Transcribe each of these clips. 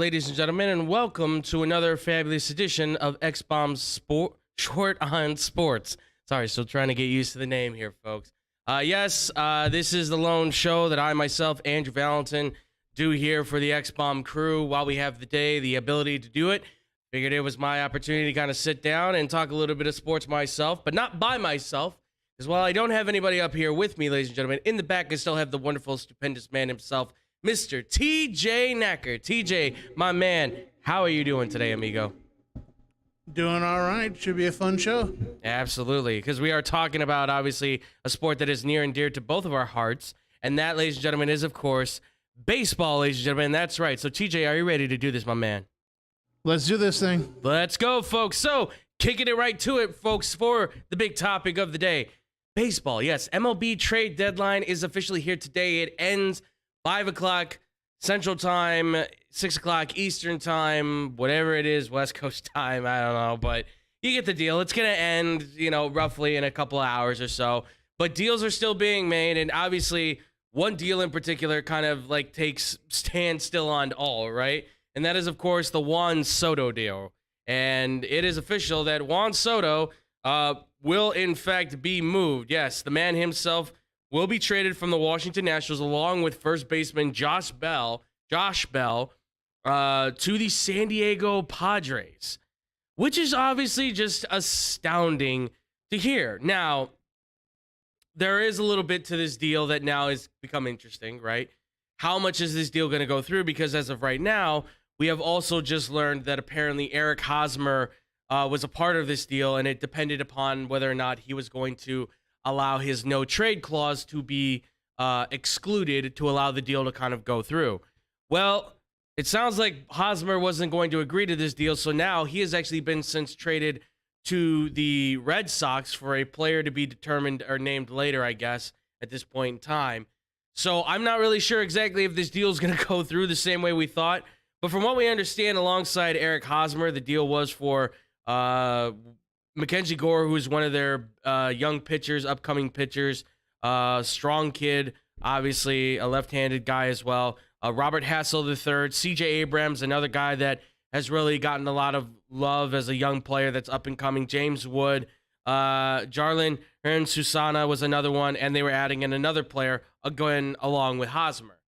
ladies and gentlemen, and welcome to another fabulous edition of X-Bomb's Short on Sports. Sorry, still trying to get used to the name here, folks. This is the lone show that I myself, Andrew Valentin, do here for the X-Bomb crew while we have the ability to do it. Figured it was my opportunity to kind of sit down and talk a little bit of sports myself, but not by myself, because while I don't have anybody up here with me, ladies and gentlemen, in the back I still have the wonderful, stupendous man himself, Mr. TJ Knacker. TJ, my man, how are you doing today, amigo? Doing all right. Should be a fun show. Absolutely, because we are talking about, obviously, a sport that is near and dear to both of our hearts, and that, ladies and gentlemen, is, of course, baseball, ladies and gentlemen. That's right. So, TJ, are you ready to do this, my man? Let's do this thing. Let's go, folks. So, kicking it right to it, folks, for the big topic of the day. Baseball, yes. MLB trade deadline is officially here today. It ends 5 o'clock Central Time, 6 o'clock Eastern Time, whatever it is, West Coast time, I don't know, but you get the deal. It's going to end, roughly in a couple of hours or so, but deals are still being made, and obviously one deal in particular kind of like stands still on all, right? And that is, of course, the Juan Soto deal. And it is official that Juan Soto will, in fact, be moved. Yes, the man himself will be traded from the Washington Nationals along with first baseman Josh Bell, to the San Diego Padres, which is obviously just astounding to hear. Now, there is a little bit to this deal that now has become interesting, right? How much is this deal going to go through? Because as of right now, we have also just learned that apparently Eric Hosmer was a part of this deal, and it depended upon whether or not he was going to allow his no trade clause to be excluded to allow the deal to kind of go through. Well, it sounds like Hosmer wasn't going to agree to this deal, so now he has actually been since traded to the Red Sox for a player to be determined or named later, I guess, at this point in time. So I'm not really sure exactly if this deal is going to go through the same way we thought, but from what we understand, alongside Eric Hosmer, the deal was for Mackenzie Gore, who's one of their young pitchers, upcoming pitchers, strong kid, obviously a left-handed guy as well. Robert Hassel III, C.J. Abrams, another guy that has really gotten a lot of love as a young player that's up and coming. James Wood, Jarlin Hearn Susana was another one, and they were adding in another player going along with Hosmer.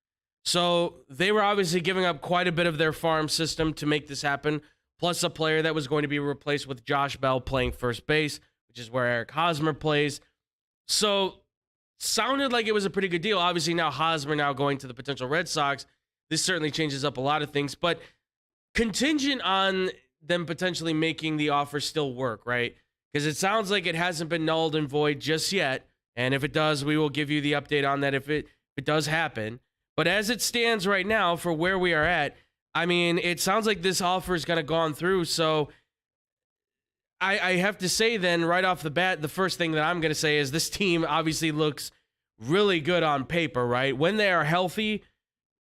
So they were obviously giving up quite a bit of their farm system to make this happen, plus a player that was going to be replaced with Josh Bell playing first base, which is where Eric Hosmer plays. So sounded like it was a pretty good deal. Obviously now Hosmer now going to the potential Red Sox. This certainly changes up a lot of things, but contingent on them potentially making the offer still work, right? Because it sounds like it hasn't been nulled and void just yet. And if it does, we will give you the update on that if it does happen. But as it stands right now for where we are at, I mean, it sounds like this offer is going to go on through. So I have to say then, right off the bat, the first thing that I'm going to say is this team obviously looks really good on paper, right? When they are healthy,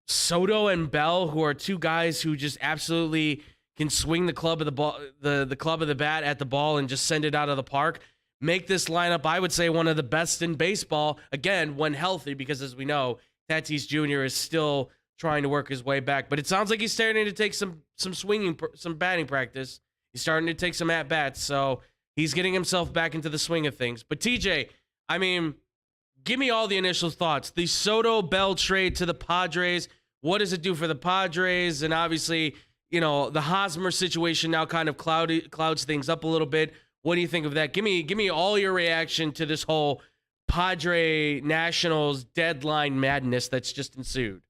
Soto and Bell, who are two guys who just absolutely can swing the club of the ball, the club of the bat at the ball and just send it out of the park, make this lineup, I would say, one of the best in baseball, again, when healthy, because as we know, Tatis Jr. is still trying to work his way back, but it sounds like he's starting to take some batting practice. He's starting to take some at-bats, so he's getting himself back into the swing of things. But TJ, I mean, give me all the initial thoughts. The Soto-Bell trade to the Padres, what does it do for the Padres? And obviously, the Hosmer situation now kind of clouds things up a little bit. What do you think of that? Give me all your reaction to this whole Padre Nationals deadline madness that's just ensued.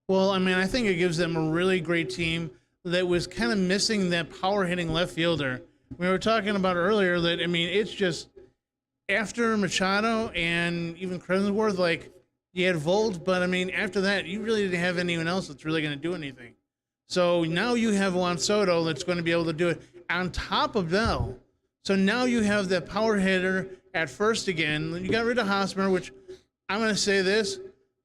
Well, I mean, I think it gives them a really great team that was kind of missing that power-hitting left fielder. We were talking about earlier that, I mean, it's just after Machado and even Cronenworth, like, you had Volt, but, I mean, after that, you really didn't have anyone else that's really going to do anything. So now you have Juan Soto that's going to be able to do it on top of Bell. So now you have that power hitter at first again. You got rid of Hosmer, which I'm going to say this.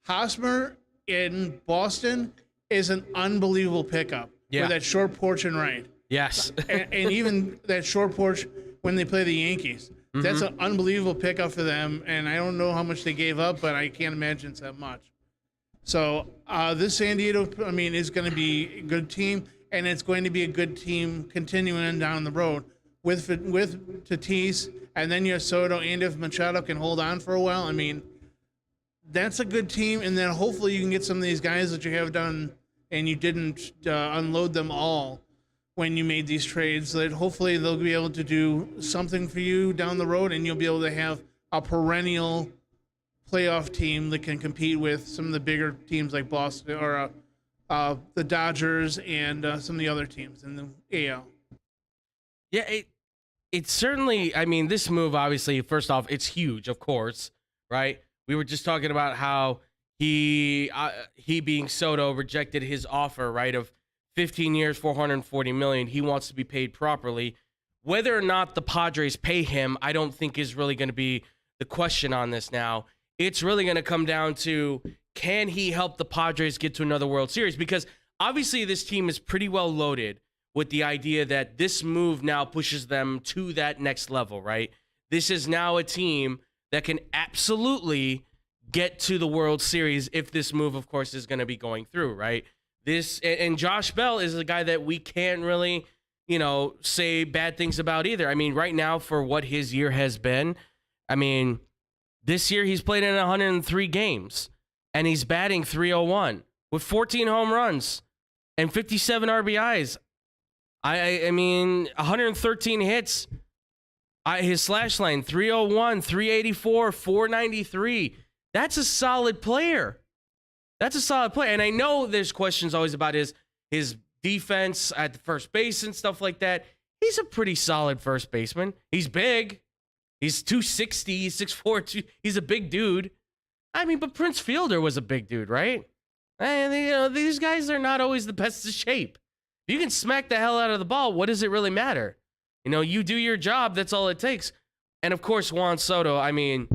Hosmer in Boston is an unbelievable pickup with that short porch and right. Yes. and even that short porch when they play the Yankees. Mm-hmm. That's an unbelievable pickup for them, and I don't know how much they gave up, but I can't imagine it's that much. So this San Diego, I mean, is going to be a good team, and it's going to be a good team continuing down the road with Tatis, and then you have Soto, and if Machado can hold on for a while, I mean, that's a good team, and then hopefully you can get some of these guys that you have done, and you didn't unload them all when you made these trades, so that hopefully they'll be able to do something for you down the road, and you'll be able to have a perennial playoff team that can compete with some of the bigger teams like Boston or the Dodgers and some of the other teams in the AL. Yeah, it's certainly, I mean, this move, obviously, first off, it's huge, of course, right? We were just talking about how he being Soto rejected his offer, right, of 15 years, $440 million. He wants to be paid properly. Whether or not the Padres pay him, I don't think is really going to be the question on this now. It's really going to come down to, can he help the Padres get to another World Series? Because obviously this team is pretty well loaded with the idea that this move now pushes them to that next level, right? This is now a team that can absolutely get to the World Series if this move, of course, is going to be going through, right? This, and Josh Bell is a guy that we can't really, say bad things about either. I mean, right now, for what his year has been, I mean, this year he's played in 103 games, and he's batting .301 with 14 home runs and 57 RBIs. I mean, 113 hits. His slash line, 301, 384, 493. That's a solid player. That's a solid player. And I know there's questions always about his defense at the first base and stuff like that. He's a pretty solid first baseman. He's big. He's 260, he's 6'4", he's a big dude. I mean, but Prince Fielder was a big dude, right? And these guys are not always the best of shape. If you can smack the hell out of the ball, what does it really matter? You do your job, that's all it takes. And of course, Juan Soto, I mean,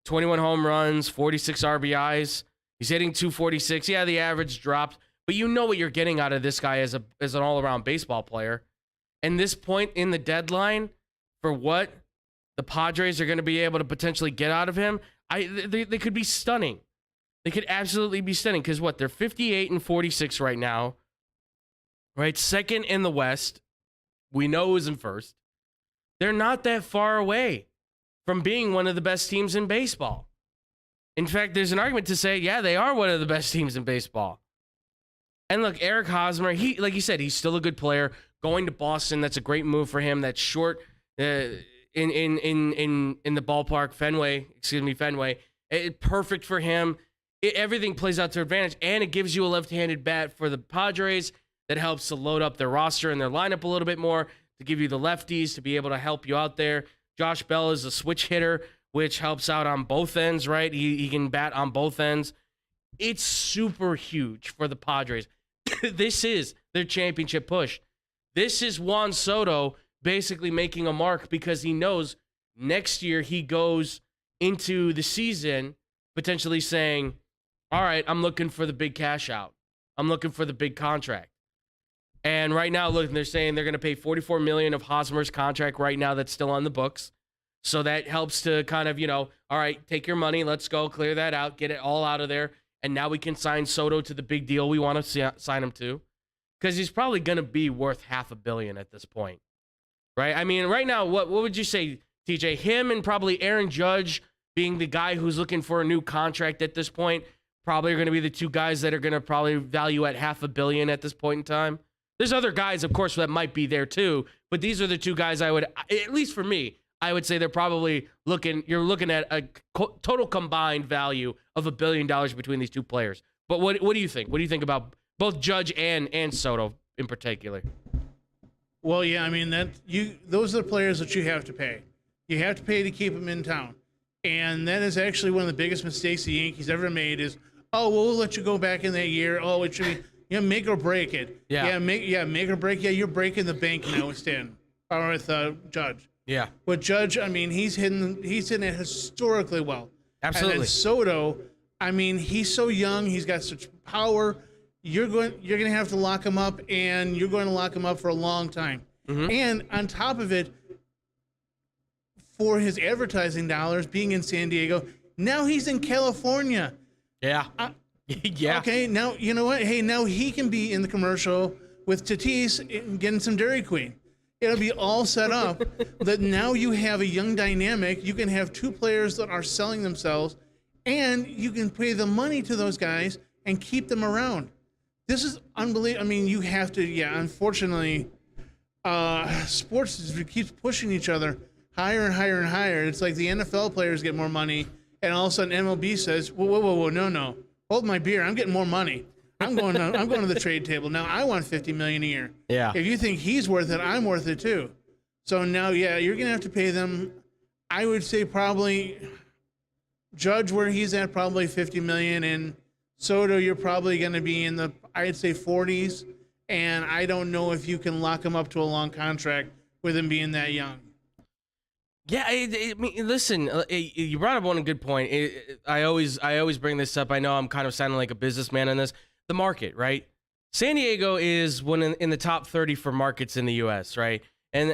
21 home runs, 46 RBIs. He's hitting .246. Yeah, the average dropped, but you know what you're getting out of this guy as an all-around baseball player. And this point in the deadline, for what the Padres are going to be able to potentially get out of him, they could be stunning. They could absolutely be stunning because they're 58 and 46 right now, right? Second in the West. We know who's in first. They're not that far away from being one of the best teams in baseball. In fact, there's an argument to say, yeah, they are one of the best teams in baseball. And look, Eric Hosmer, like you said, he's still a good player. Going to Boston, that's a great move for him. That's short. In the ballpark, Fenway, perfect for him. Everything plays out to advantage, and it gives you a left-handed bat for the Padres that helps to load up their roster and their lineup a little bit more, to give you the lefties to be able to help you out there. Josh Bell is a switch hitter, which helps out on both ends, right? He can bat on both ends. It's super huge for the Padres. This is their championship push. This is Juan Soto basically making a mark because he knows next year he goes into the season potentially saying, all right, I'm looking for the big cash out. I'm looking for the big contract. And right now, look, they're saying they're going to pay $44 million of Hosmer's contract right now that's still on the books. So that helps to kind of, all right, take your money. Let's go clear that out, get it all out of there. And now we can sign Soto to the big deal we want to sign him to. Because he's probably going to be worth $500 million at this point. Right? I mean, right now, what would you say, TJ? Him and probably Aaron Judge being the guy who's looking for a new contract at this point, probably are going to be the two guys that are going to probably value at $500 million at this point in time. There's other guys, of course, that might be there too, but these are the two guys I would, at least for me, I would say they're probably you're looking at a total combined value of $1 billion between these two players. But what do you think? What do you think about both Judge and Soto in particular? Well, yeah, I mean, those are the players that you have to pay. You have to pay to keep them in town. And that is actually one of the biggest mistakes the Yankees ever made is, we'll let you go back in that year. Oh, it should be, make or break it. Yeah. Make or break. Yeah, you're breaking the bank now with Stan, or with Judge. Yeah. But Judge, I mean, he's hitting it historically well. Absolutely. And then Soto, I mean, he's so young. He's got such power. You're going to have to lock him up, and you're going to lock him up for a long time. Mm-hmm. And on top of it, for his advertising dollars being in San Diego, now he's in California. Yeah. Yeah. Okay, now you know what? Hey, now he can be in the commercial with Tatis getting some Dairy Queen. It'll be all set up that now you have a young dynamic. You can have two players that are selling themselves, and you can pay the money to those guys and keep them around. This is unbelievable. I mean, you have to, unfortunately, sports keeps pushing each other higher and higher and higher. It's like the NFL players get more money, and all of a sudden MLB says, whoa, no. Hold my beer. I'm getting more money. I'm going to the trade table. Now I want $50 million a year. Yeah. If you think he's worth it, I'm worth it too. So now, you're going to have to pay them. I would say probably Judge where he's at, probably $50 million, and Soto, you're probably going to be in the, I'd say 40s. And I don't know if you can lock him up to a long contract with him being that young. Yeah, I mean, listen, you brought up one good point. I always bring this up. I know I'm kind of sounding like a businessman on this. The market, right? San Diego is one in the top 30 for markets in the U.S., right? And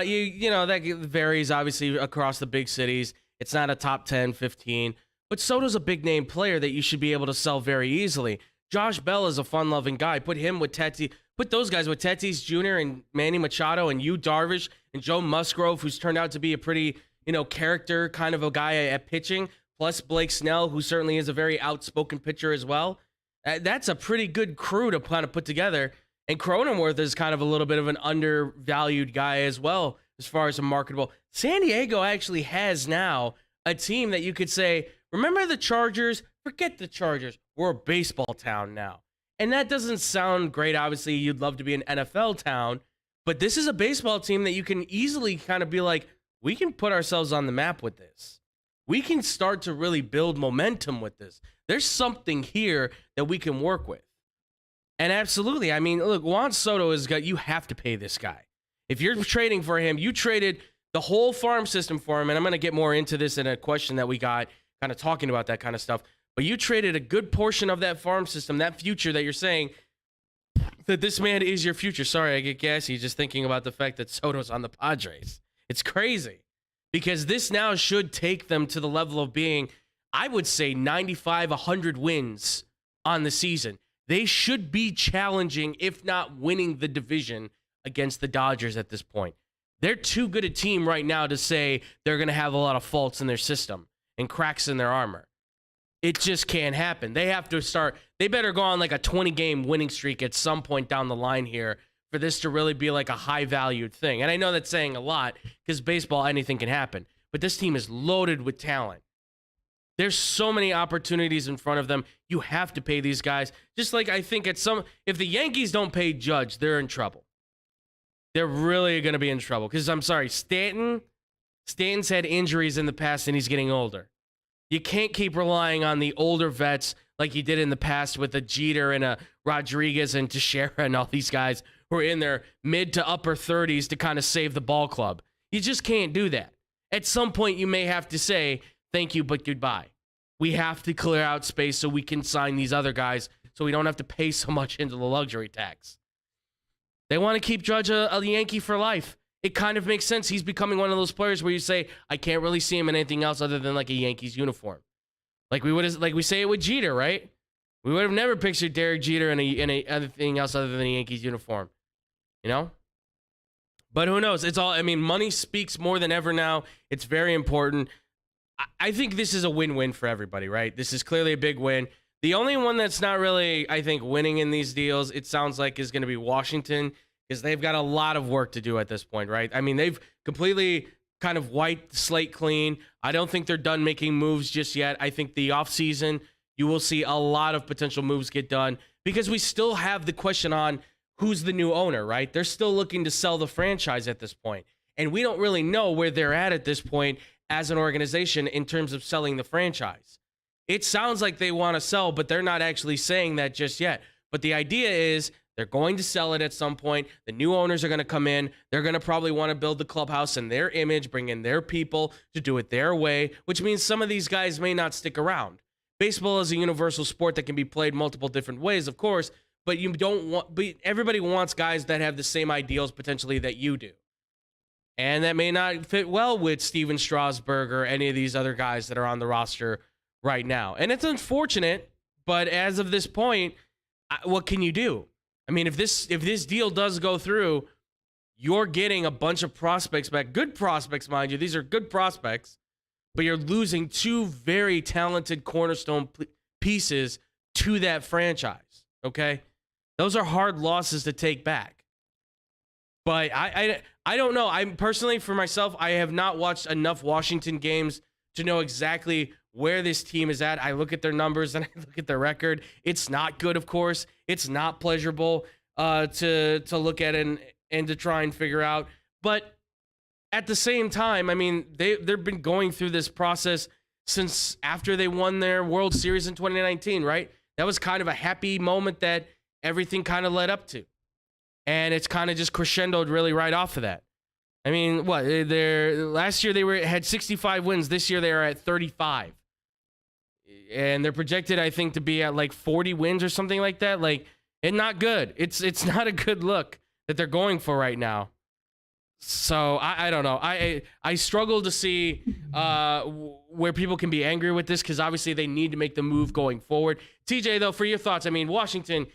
you know that varies obviously across the big cities. It's not a top 10, 15, but Soto's a big name player that you should be able to sell very easily. Josh Bell is a fun-loving guy. Put him with Tatis. Put those guys with Tatis Jr. and Manny Machado and Yu Darvish and Joe Musgrove, who's turned out to be a pretty, character kind of a guy at pitching, plus Blake Snell, who certainly is a very outspoken pitcher as well. That's a pretty good crew to kind of put together. And Cronenworth is kind of a little bit of an undervalued guy as well, as far as a marketable. San Diego actually has now a team that you could say, remember the Chargers? Forget the Chargers. We're a baseball town now. And that doesn't sound great. Obviously, you'd love to be an NFL town, but this is a baseball team that you can easily kind of be like, we can put ourselves on the map with this. We can start to really build momentum with this. There's something here that we can work with. And absolutely, I mean, look, Juan Soto you have to pay this guy. If you're trading for him, you traded the whole farm system for him, and I'm going to get more into this in a question that we got, kind of talking about that kind of stuff. But you traded a good portion of that farm system, that future that you're saying that this man is your future. Sorry, I get gassy just thinking about the fact that Soto's on the Padres. It's crazy because this now should take them to the level of being, I would say, 95, 100 wins on the season. They should be challenging, if not winning the division against the Dodgers at this point. They're too good a team right now to say they're going to have a lot of faults in their system and cracks in their armor. It just can't happen. They have to start. They better go on like a 20-game winning streak at some point down the line here for this to really be like a high-valued thing. And I know that's saying a lot because baseball, anything can happen. But this team is loaded with talent. There's so many opportunities in front of them. You have to pay these guys. Just like I think if the Yankees don't pay Judge, they're in trouble. They're really going to be in trouble. Because I'm sorry, Stanton's had injuries in the past and he's getting older. You can't keep relying on the older vets like you did in the past with a Jeter and a Rodriguez and Teixeira and all these guys who are in their mid to upper 30s to kind of save the ball club. You just can't do that. At some point, you may have to say, thank you, but goodbye. We have to clear out space so we can sign these other guys so we don't have to pay so much into the luxury tax. They want to keep Judge a Yankee for life. It kind of makes sense. He's becoming one of those players where you say, I can't really see him in anything else other than like a Yankees uniform. Like we say it with Jeter, right? We would have never pictured Derek Jeter in a anything else other than a Yankees uniform, But who knows? It's all. I mean, money speaks more than ever now. It's very important. I think this is a win-win for everybody, right? This is clearly a big win. The only one that's not really, I think, winning in these deals, it sounds like, is going to be Washington. Because they've got a lot of work to do at this point, right? I mean, they've completely kind of wiped the slate clean. I don't think they're done making moves just yet. I think the offseason, you will see a lot of potential moves get done because we still have the question on who's the new owner, right? They're still looking to sell the franchise at this point. And we don't really know where they're at this point as an organization in terms of selling the franchise. It sounds like they want to sell, but they're not actually saying that just yet. But the idea is they're going to sell it at some point. The new owners are going to come in. They're going to probably want to build the clubhouse in their image, bring in their people to do it their way, which means some of these guys may not stick around. Baseball is a universal sport that can be played multiple different ways, of course, but everybody wants guys that have the same ideals potentially that you do. And that may not fit well with Steven Strasburg or any of these other guys that are on the roster right now. And it's unfortunate, But as of this point, what can you do? I mean, if this deal does go through, you're getting a bunch of prospects back. Good prospects, mind you. These are good prospects. But you're losing two very talented cornerstone pieces to that franchise, okay? Those are hard losses to take back. But I don't know. I'm personally, for myself, I have not watched enough Washington games to know exactly where this team is at. I look at their numbers and I look at their record. It's not good, of course. It's not pleasurable to look at and to try and figure out. But at the same time, I mean, they've been going through this process since after they won their World Series in 2019, right? That was kind of a happy moment that everything kind of led up to. And it's kind of just crescendoed really right off of that. I mean, what? Last year they had 65 wins. This year they are at 35. And they're projected, I think, to be at like 40 wins or something like that. Like, it's not good. It's not a good look that they're going for right now. So I don't know. I struggle to see where people can be angry with this, because obviously they need to make the move going forward. TJ, though, for your thoughts, I mean, Washington,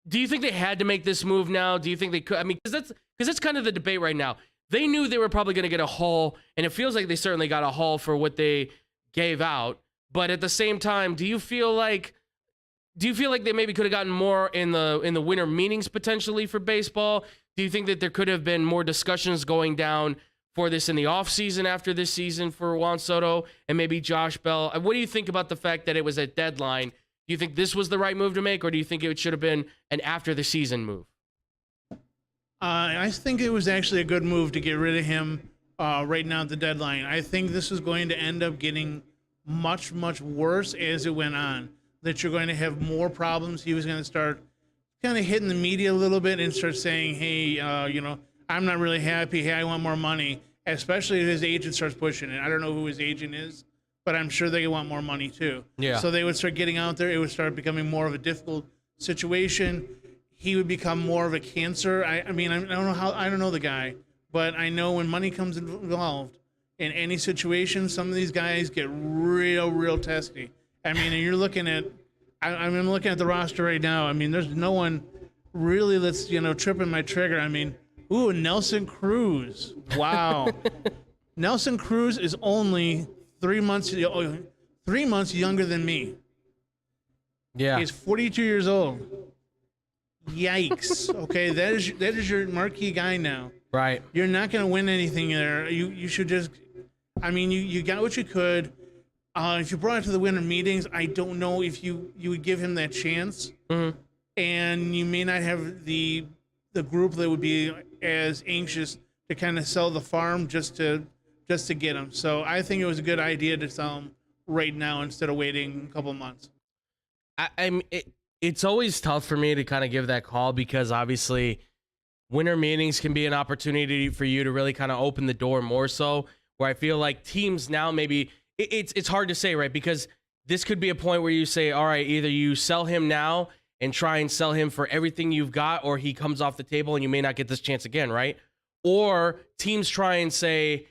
do you think they had to make this move now? Do you think they could? I mean, because that's kind of the debate right now. They knew they were probably going to get a haul, and it feels like they certainly got a haul for what they gave out. But at the same time, do you feel like they maybe could have gotten more in the winter meetings potentially for baseball? Do you think that there could have been more discussions going down for this in the offseason after this season for Juan Soto and maybe Josh Bell? What do you think about the fact that it was a deadline? Do you think this was the right move to make, or do you think it should have been an after the season move? I think it was actually a good move to get rid of him right now at the deadline. I think this is going to end up getting much, much worse as it went on, that you're going to have more problems. He was going to start kind of hitting the media a little bit and start saying, hey, I'm not really happy. Hey, I want more money, especially if his agent starts pushing it. I don't know who his agent is, but I'm sure they want more money too. Yeah. So they would start getting out there. It would start becoming more of a difficult situation. He would become more of a cancer. I mean, I don't know the guy, but I know when money comes involved in any situation, some of these guys get real, real testy. I mean, and you're looking at, I'm looking at the roster right now. I mean, there's no one really that's, tripping my trigger. I mean, Nelson Cruz. Wow. Nelson Cruz is only 3 months younger than me. Yeah. He's 42 years old. Yikes. Okay, that is your marquee guy now. Right. You're not going to win anything there. You should just, I mean, you got what you could. If you brought it to the winter meetings, I don't know if you would give him that chance. Mm-hmm. And you may not have the group that would be as anxious to kind of sell the farm just to get him. So I think it was a good idea to sell him right now instead of waiting a couple of months. It's always tough for me to kind of give that call, because obviously winter meetings can be an opportunity for you to really kind of open the door more so, where I feel like teams now maybe it's hard to say, right? Because this could be a point where you say, all right, either you sell him now and try and sell him for everything you've got, or he comes off the table and you may not get this chance again, right? Or teams try and say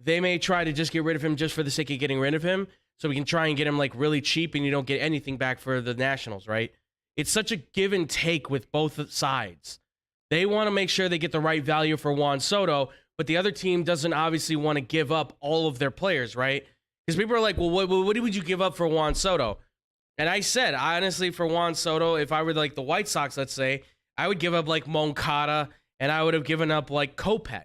they may try to just get rid of him just for the sake of getting rid of him, so we can try and get him like really cheap and you don't get anything back for the Nationals, right? It's such a give and take with both sides. They want to make sure they get the right value for Juan Soto, but the other team doesn't obviously want to give up all of their players, right? Because people are like, well, what would you give up for Juan Soto? And I said, honestly, for Juan Soto, if I were like the White Sox, let's say, I would give up like Moncada, and I would have given up like Kopech.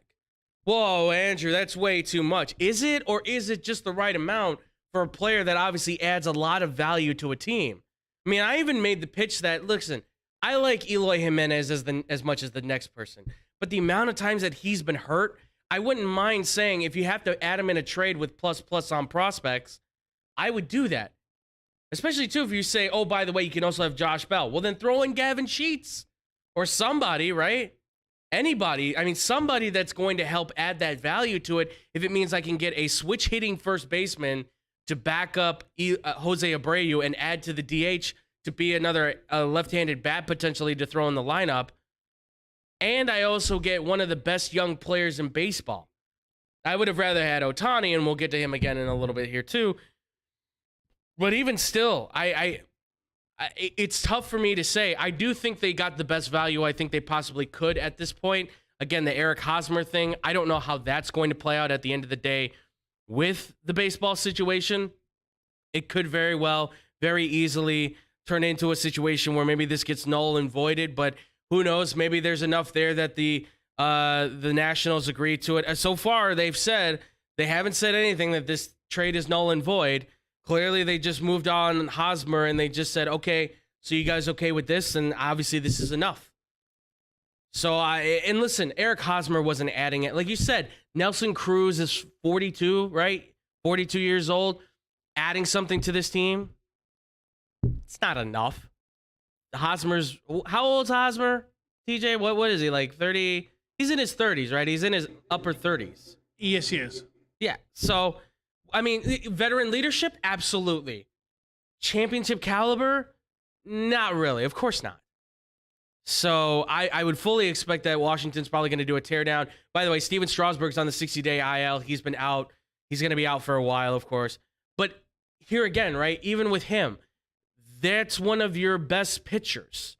Whoa, Andrew, that's way too much. Is it, or is it just the right amount for a player that obviously adds a lot of value to a team? I mean, I even made the pitch that, listen, I like Eloy Jimenez as much as the next person, but the amount of times that he's been hurt, I wouldn't mind saying if you have to add him in a trade with plus on prospects, I would do that. Especially, too, if you say, oh, by the way, you can also have Josh Bell. Well, then throw in Gavin Sheets or somebody, right? Anybody. I mean, somebody that's going to help add that value to it if it means I can get a switch-hitting first baseman to back up Jose Abreu and add to the DH to be another left-handed bat potentially to throw in the lineup. And I also get one of the best young players in baseball. I would have rather had Ohtani, and we'll get to him again in a little bit here too. But even still, I It's tough for me to say. I do think they got the best value I think they possibly could at this point. Again, the Eric Hosmer thing, I don't know how that's going to play out at the end of the day with the baseball situation. It could very well, very easily turn into a situation where maybe this gets null and voided, but who knows? Maybe there's enough there that the Nationals agree to it. So far, they haven't said anything that this trade is null and void. Clearly, they just moved on Hosmer and they just said, okay, so you guys okay with this? And obviously, this is enough. So, and listen, Eric Hosmer wasn't adding it. Like you said, Nelson Cruz is 42, right? 42 years old. Adding something to this team, it's not enough. Hosmer's, how old's Hosmer? TJ, what is he, like 30? He's in his 30s, right? He's in his upper 30s. Yes, he is. Yeah, so, I mean, veteran leadership? Absolutely. Championship caliber? Not really. Of course not. So I would fully expect that Washington's probably going to do a teardown. By the way, Steven Strasburg's on the 60-day IL. He's been out. He's going to be out for a while, of course. But here again, right, even with him, that's one of your best pitchers.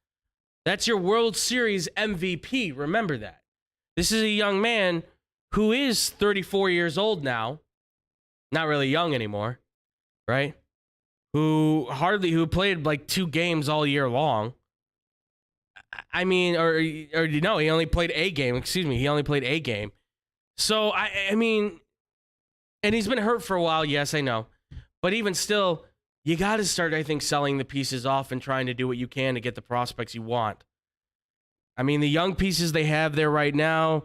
That's your World Series MVP. Remember that. This is a young man who is 34 years old now. Not really young anymore, right? Who played like 2 games all year long. I mean, or no, he only played a game. Excuse me, he only played a game. So, I mean, and he's been hurt for a while, yes, I know. But even still, you got to start, I think, selling the pieces off and trying to do what you can to get the prospects you want. I mean, the young pieces they have there right now,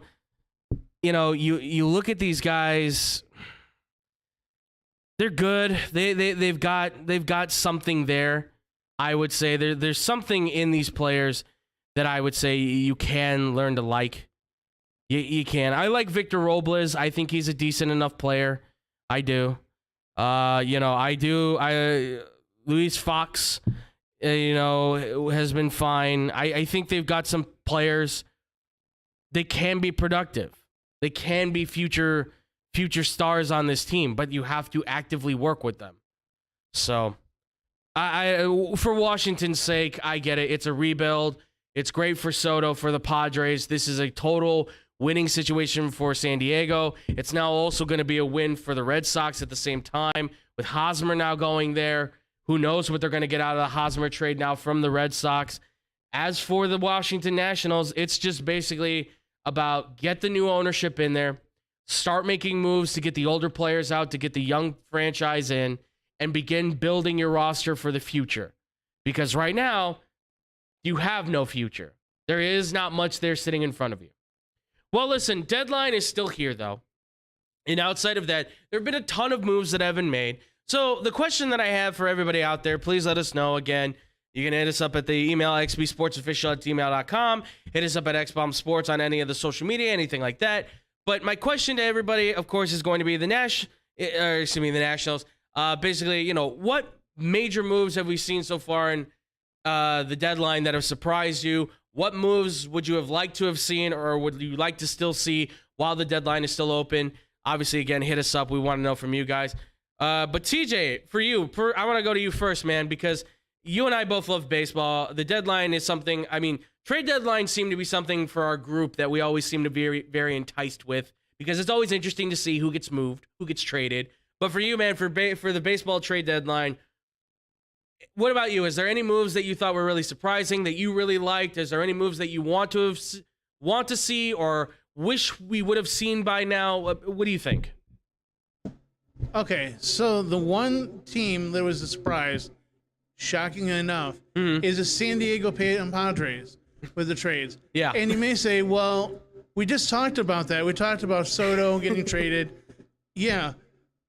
you know, you look at these guys, they're good. They've got something there. I would say there's something in these players that I would say you can learn to like. You can. I like Victor Robles. I think he's a decent enough player. I do. You know, I do. Luis Fox, you know, has been fine. I think they've got some players. They can be productive. They can be future stars on this team, but you have to actively work with them. So, for Washington's sake, I get it. It's a rebuild. It's great for Soto, for the Padres. This is a total winning situation for San Diego. It's now also going to be a win for the Red Sox at the same time. With Hosmer now going there, who knows what they're going to get out of the Hosmer trade now from the Red Sox. As for the Washington Nationals, it's just basically about get the new ownership in there, start making moves to get the older players out, to get the young franchise in, and begin building your roster for the future. Because right now, you have no future. There is not much there sitting in front of you. Well, listen, deadline is still here, though. And outside of that, there have been a ton of moves that have been made. So the question that I have for everybody out there, please let us know. Again, you can hit us up at the email xbsportsofficial@gmail.com. Hit us up at xbombsports on any of the social media, anything like that. But my question to everybody, of course, is going to be the Nationals. Basically, you know, what major moves have we seen so far in the deadline that have surprised you? What moves would you have liked to have seen, or would you like to still see while the deadline is still open? Obviously, again, hit us up. We want to know from you guys. But TJ, for you, I want to go to you first, man, because you and I both love baseball. The deadline is something, I mean, trade deadlines seem to be something for our group that we always seem to be very, very enticed with, because it's always interesting to see who gets moved, who gets traded. But for you, man, for the baseball trade deadline, what about you? Is there any moves that you thought were really surprising, that you really liked? Is there any moves that you want to see or wish we would have seen by now? What do you think? Okay, so the one team that was a surprise, shocking enough, is the San Diego Padres with the trades. Yeah. And you may say, well, we just talked about that. We talked about Soto getting traded. Yeah,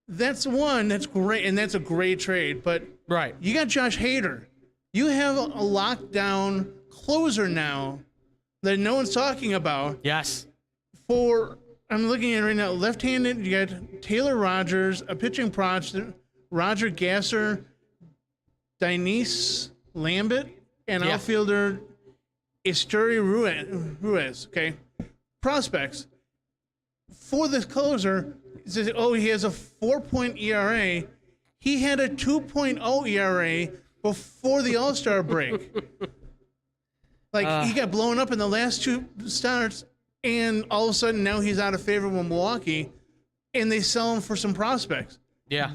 that's one. That's great, and that's a great trade. But right, you got Josh Hader. You have a lockdown closer now that no one's talking about. Yes. I'm looking at it right now. Left-handed, you got Taylor Rogers, a pitching prospect, Roger Gasser, Denise Lambert, and outfielder Esteury Ruiz. Okay, prospects for this closer. It says, he has a 4.0 ERA. He had a 2.0 ERA before the All-Star break. Like, he got blown up in the last 2 starts, and all of a sudden now he's out of favor with Milwaukee, and they sell him for some prospects. Yeah.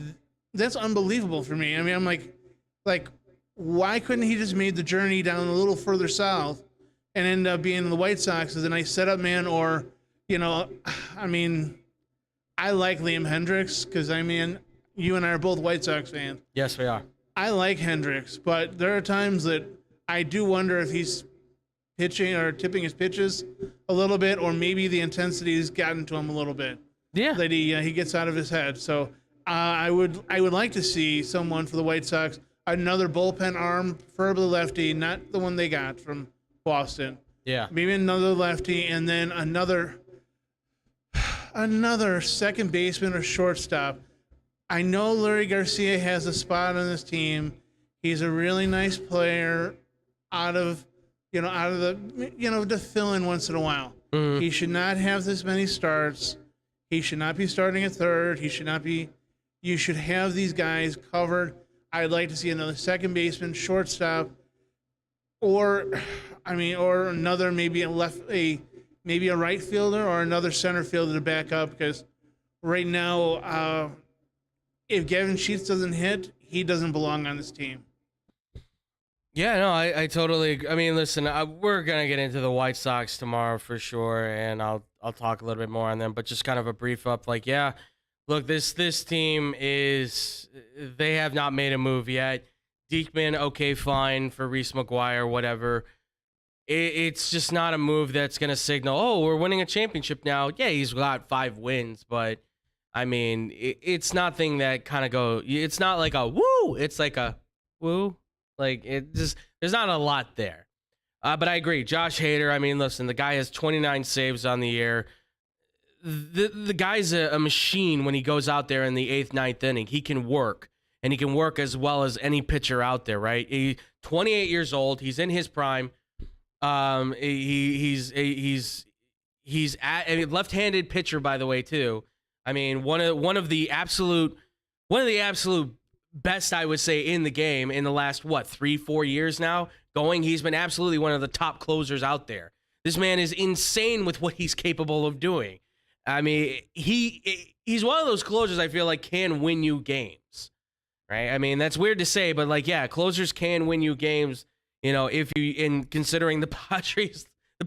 That's unbelievable for me. I mean, I'm like, why couldn't he just made the journey down a little further south and end up being in the White Sox as a nice setup man? Or, I mean, I like Liam Hendricks because, I mean, you and I are both White Sox fans. Yes, we are. I like Hendricks, but there are times that I do wonder if he's pitching or tipping his pitches a little bit, or maybe the intensity has gotten to him a little bit. Yeah. That he gets out of his head. So I would like to see someone for the White Sox, another bullpen arm, preferably lefty, not the one they got from Boston. Yeah. Maybe another lefty, and then another second baseman or shortstop. I know Larry Garcia has a spot on this team. He's a really nice player to fill in once in a while. Mm-hmm. He should not have this many starts. He should not be starting at third. You should have these guys covered. I'd like to see another second baseman, shortstop, or another maybe a right fielder or another center fielder to back up, because right now, if Gavin Sheets doesn't hit, he doesn't belong on this team. Yeah, no, I totally agree. I mean, listen, we're going to get into the White Sox tomorrow for sure, and I'll talk a little bit more on them, but just kind of a brief up, look, this team they have not made a move yet. Diekman, okay, fine for Reese McGuire, whatever. It's just not a move that's going to signal, oh, we're winning a championship now. Yeah, he's got 5 wins, but, I mean, it's nothing that kind of it's not like a woo, it's like a woo. Like, there's not a lot there. But I agree. Josh Hader, I mean, listen, the guy has 29 saves on the year. The guy's a machine when he goes out there in the 8th, 9th inning. He can work, and he can work as well as any pitcher out there, right? He's 28 years old. He's in his prime. He's a left-handed pitcher, by the way, too. I mean, one of the absolute best, I would say, in the game in the last 3-4 years now going. He's been absolutely one of the top closers out there. This man is insane with what he's capable of doing. I mean, he's one of those closers I feel like can win you games, right? I mean, that's weird to say, but closers can win you games. If you considering the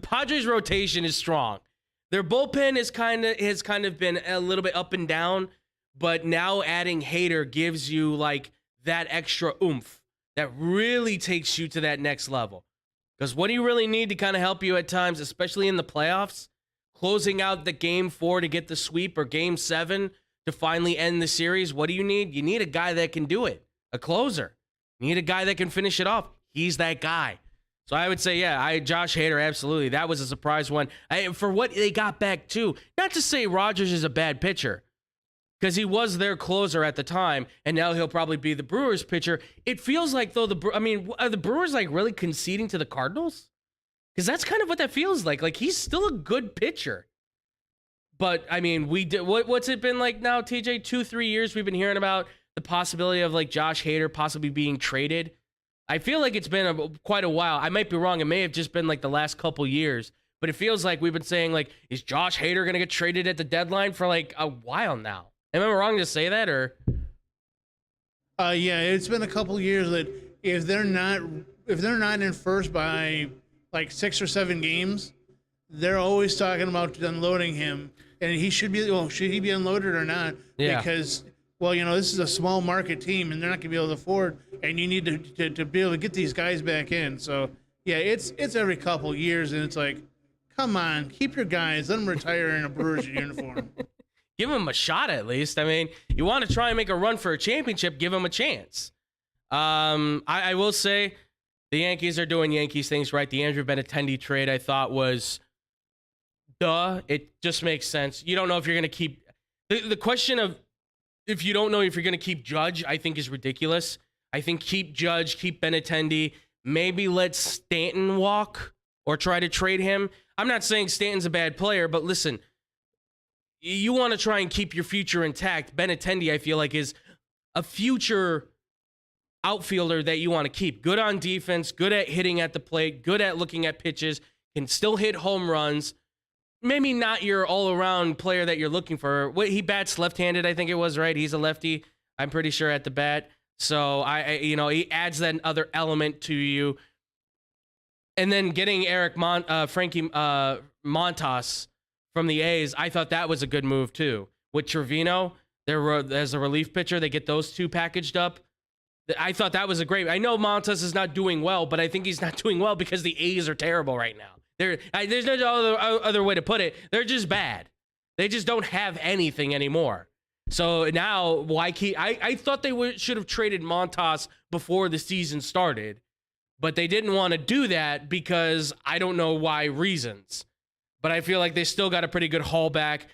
Padres rotation is strong. Their bullpen has kind of been a little bit up and down. But now adding Hader gives you that extra oomph that really takes you to that next level. Because what do you really need to kind of help you at times, especially in the playoffs? Closing out the game 4 to get the sweep, or game 7 to finally end the series. What do you need? You need a guy that can do it, a closer. You need a guy that can finish it off. He's that guy. So I would say, Josh Hader, absolutely. That was a surprise one. For what they got back too. Not to say Rogers is a bad pitcher, because he was their closer at the time, and now he'll probably be the Brewers pitcher. It feels like, though, are the Brewers really conceding to the Cardinals? Because that's kind of what that feels like. Like, he's still a good pitcher. But, I mean, what's it been like now, TJ? 2-3 years we've been hearing about the possibility of, Josh Hader possibly being traded. I feel like it's been quite a while. I might be wrong. It may have just been, the last couple years. But it feels like we've been saying, is Josh Hader going to get traded at the deadline for, a while now? Am I wrong to say that, or? Yeah, it's been a couple years that if they're not in first by 6 or 7 games, they're always talking about unloading him, and he should be. Well, should he be unloaded or not? Yeah. Because this is a small market team, and they're not going to be able to afford, and you need to be able to get these guys back in. So yeah, it's every couple years, and it's like, come on, keep your guys, let them retire in a Brewers uniform. Give him a shot at least. I mean, you want to try and make a run for a championship, give him a chance. I will say the Yankees are doing Yankees things right. The Andrew Benintendi trade, I thought, was it just makes sense. You don't know if you're going to keep the question of if you don't know if you're going to keep Judge, I think is ridiculous. I think keep Judge, keep Benintendi, maybe let Stanton walk or try to trade him. I'm not saying Stanton's a bad player, but listen, you want to try and keep your future intact. Benintendi, I feel like, is a future outfielder that you want to keep. Good on defense, good at hitting at the plate, good at looking at pitches, can still hit home runs. Maybe not your all-around player that you're looking for. He bats left-handed, I think it was, right? He's a lefty, I'm pretty sure, at the bat. So he adds that other element to you. And then getting Frankie Montas from the A's, I thought that was a good move too. With Trevino, as a relief pitcher, they get those two packaged up. I thought that was a great. I know Montas is not doing well, but I think he's not doing well because the A's are terrible right now. There's no other way to put it. They're just bad. They just don't have anything anymore. So now, why keep? I thought they should have traded Montas before the season started, but they didn't want to do that because I don't know why reasons. But I feel like they still got a pretty good haul back.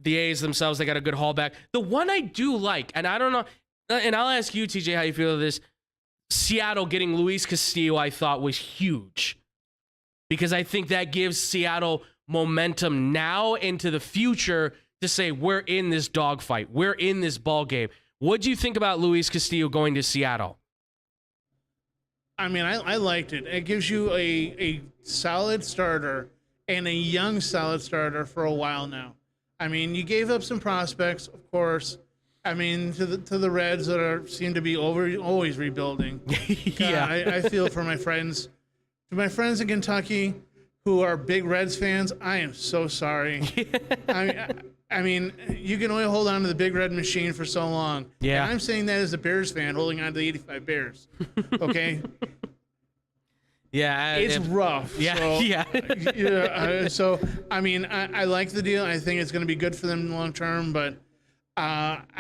The A's themselves, they got a good haul back. The one I do like, and I don't know, and I'll ask you, TJ, how you feel of this. Seattle getting Luis Castillo, I thought was huge. Because I think that gives Seattle momentum now into the future to say, we're in this dogfight. We're in this ball game. What do you think about Luis Castillo going to Seattle? I mean, I liked it. It gives you a solid starter and a young solid starter for a while now. I mean, you gave up some prospects, of course. I mean, to the Reds that seem to be always rebuilding. Yeah, I feel for my friends. To my friends in Kentucky who are big Reds fans, I am so sorry. I mean, you can only hold on to the big red machine for so long. Yeah. And I'm saying that as a Bears fan holding on to the 85 Bears. Okay? Yeah. It's rough. Yeah, so, yeah. So, I mean, I like the deal. I think it's going to be good for them long term, but I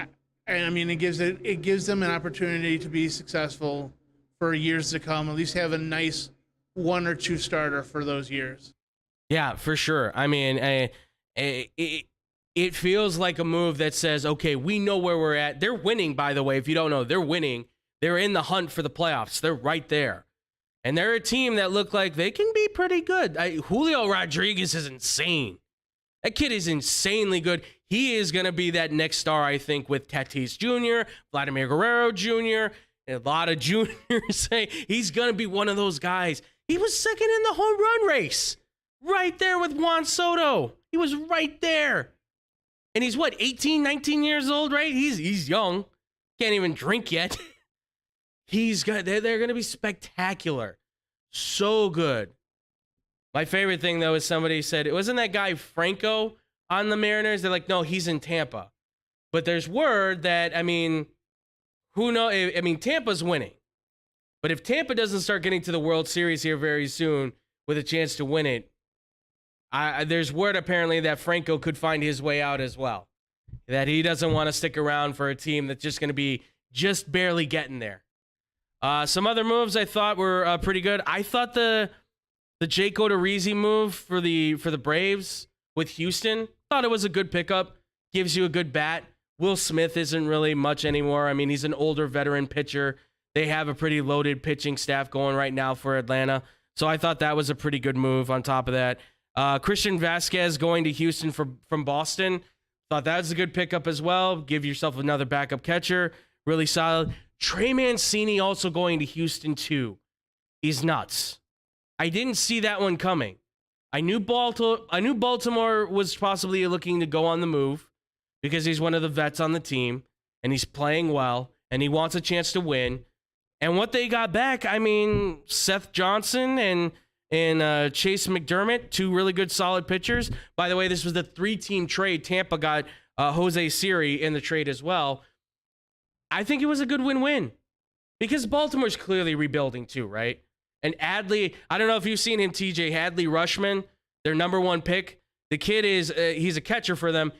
mean, it gives them an opportunity to be successful for years to come. At least have a nice one or two starter for those years. Yeah, for sure. I mean, it feels like a move that says, okay, we know where we're at. They're winning, by the way. If you don't know, they're winning. They're in the hunt for the playoffs. They're right there. And they're a team that look like they can be pretty good. Julio Rodriguez is insane. That kid is insanely good. He is going to be that next star, I think, with Tatis Jr., Vladimir Guerrero Jr., a lot of juniors say he's going to be one of those guys. He was second in the home run race. Right there with Juan Soto. He was right there. And he's what, 18, 19 years old, right? He's young. Can't even drink yet. They're going to be spectacular. So good. My favorite thing, though, is somebody said, it wasn't that guy Franco on the Mariners? They're like, no, he's in Tampa. But there's word that, I mean, who knows? I mean, Tampa's winning. But if Tampa doesn't start getting to the World Series here very soon with a chance to win it, there's word apparently that Franco could find his way out as well. That he doesn't want to stick around for a team that's just going to be just barely getting there. Some other moves I thought were pretty good. I thought the Jake Odorizzi move for the Braves with Houston, thought it was a good pickup. Gives you a good bat. Will Smith isn't really much anymore. I mean, he's an older veteran pitcher. They have a pretty loaded pitching staff going right now for Atlanta. So I thought that was a pretty good move on top of that. Christian Vasquez going to Houston from Boston. Thought that was a good pickup as well. Give yourself another backup catcher. Really solid. Trey Mancini also going to Houston too. He's nuts. I didn't see that one coming. I knew Baltimore was possibly looking to go on the move because he's one of the vets on the team and he's playing well and he wants a chance to win. And what they got back, I mean, Seth Johnson and Chase McDermott, two really good solid pitchers. By the way, this was the 3-team trade. Tampa got Jose Siri in the trade as well. I think it was a good win-win because Baltimore's clearly rebuilding too, right? And Adley, I don't know if you've seen him, TJ, Adley Rushman, their number 1 pick. The kid he's a catcher for them.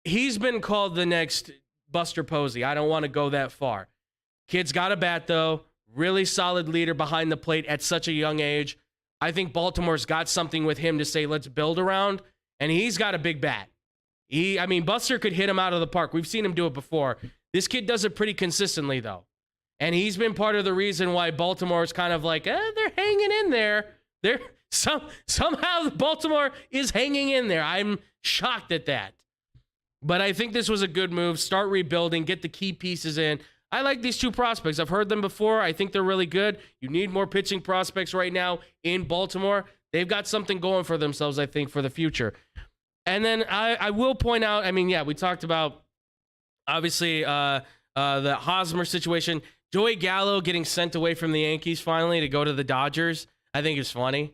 He's been called the next Buster Posey. I don't want to go that far. Kid's got a bat, though. Really solid leader behind the plate at such a young age. I think Baltimore's got something with him to say, let's build around. And he's got a big bat. Buster could hit him out of the park. We've seen him do it before. This kid does it pretty consistently, though. And he's been part of the reason why Baltimore's kind of like, they're hanging in there. Somehow Baltimore is hanging in there. I'm shocked at that. But I think this was a good move. Start rebuilding, get the key pieces in. I like these two prospects. I've heard them before. I think they're really good. You need more pitching prospects right now in Baltimore. They've got something going for themselves, I think, for the future. And then I will point out, I mean, yeah, we talked about, obviously, the Hosmer situation. Joey Gallo getting sent away from the Yankees finally to go to the Dodgers, I think is funny.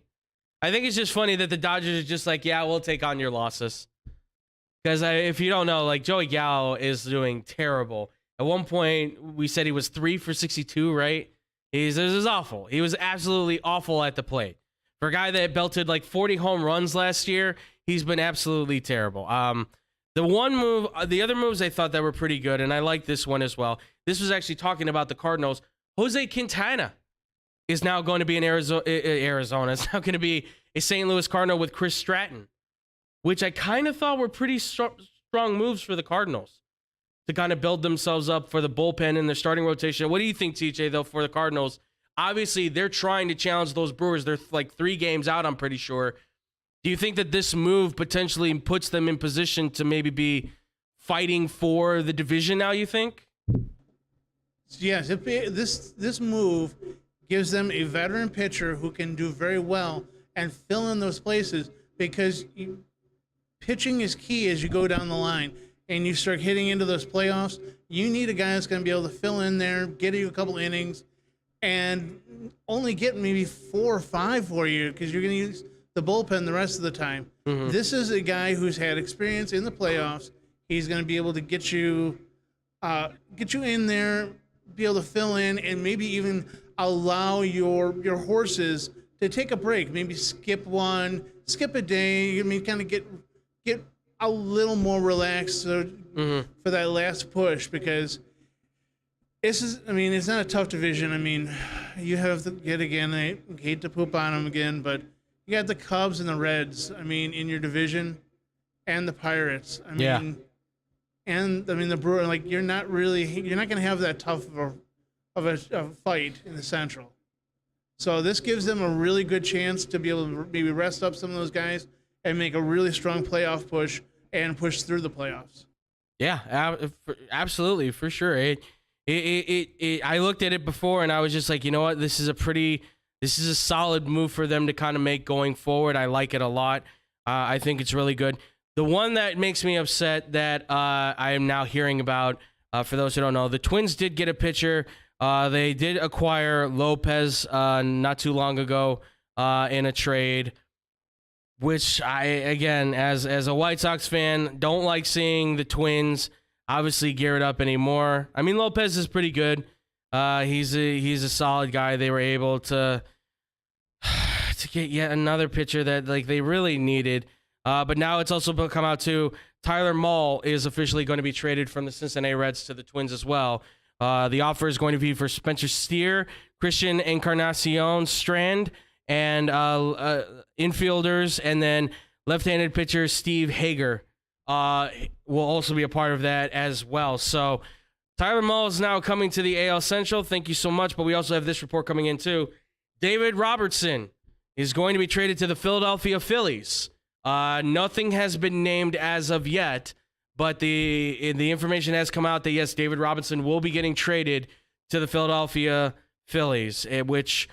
I think it's just funny that the Dodgers are just like, yeah, we'll take on your losses. Because if you don't know, like, Joey Gallo is doing terrible. At one point, we said he was 3 for 62, right? It was awful. He was absolutely awful at the plate. For a guy that belted like 40 home runs last year, he's been absolutely terrible. The other moves I thought that were pretty good, and I like this one as well. This was actually talking about the Cardinals. Jose Quintana is now going to be in Arizona. It's now going to be a St. Louis Cardinal with Chris Stratton, which I kind of thought were pretty strong moves for the Cardinals to kind of build themselves up for the bullpen and their starting rotation. What do you think, TJ, though, for the Cardinals? Obviously, they're trying to challenge those Brewers. They're like 3 games out, I'm pretty sure. Do you think that this move potentially puts them in position to maybe be fighting for the division now, you think? Yes, this move gives them a veteran pitcher who can do very well and fill in those places, because pitching is key as you go down the line and you start hitting into those playoffs. You need a guy that's going to be able to fill in there, get you a couple innings, and only get maybe 4 or 5 for you, because you're going to use the bullpen the rest of the time. Mm-hmm. This is a guy who's had experience in the playoffs. He's going to be able to get you in there, be able to fill in, and maybe even allow your horses to take a break. Maybe skip a day. I mean, kind of get a little more relaxed for that last push, because it's not a tough division. I mean, you have I hate to poop on them again, but you got the Cubs and the Reds, in your division, and the Pirates. And the Brewers. Like, you're not going to have that tough of a fight in the Central. So this gives them a really good chance to be able to maybe rest up some of those guys and make a really strong playoff push and push through the playoffs. Yeah, absolutely, for sure. I looked at it before and I was just like, you know what, this is a solid move for them to kind of make going forward. I like it a lot. I think it's really good. The one that makes me upset that I am now hearing about, for those who don't know, the Twins did get a pitcher. They did acquire Lopez not too long ago in a trade, which I, again, as a White Sox fan, don't like seeing the Twins obviously gear it up anymore. I mean, Lopez is pretty good. He's a solid guy. They were able to get yet another pitcher that they really needed. But now it's also come out too, Tyler Mahle is officially going to be traded from the Cincinnati Reds to the Twins as well. The offer is going to be for Spencer Steer, Christian Encarnacion Strand, and infielders, and then left-handed pitcher Steve Hager will also be a part of that as well. So Tyler Mahle is now coming to the AL Central. Thank you so much. But we also have this report coming in too. David Robertson is going to be traded to the Philadelphia Phillies. Nothing has been named as of yet, but the information has come out that yes, David Robertson will be getting traded to the Philadelphia Phillies, which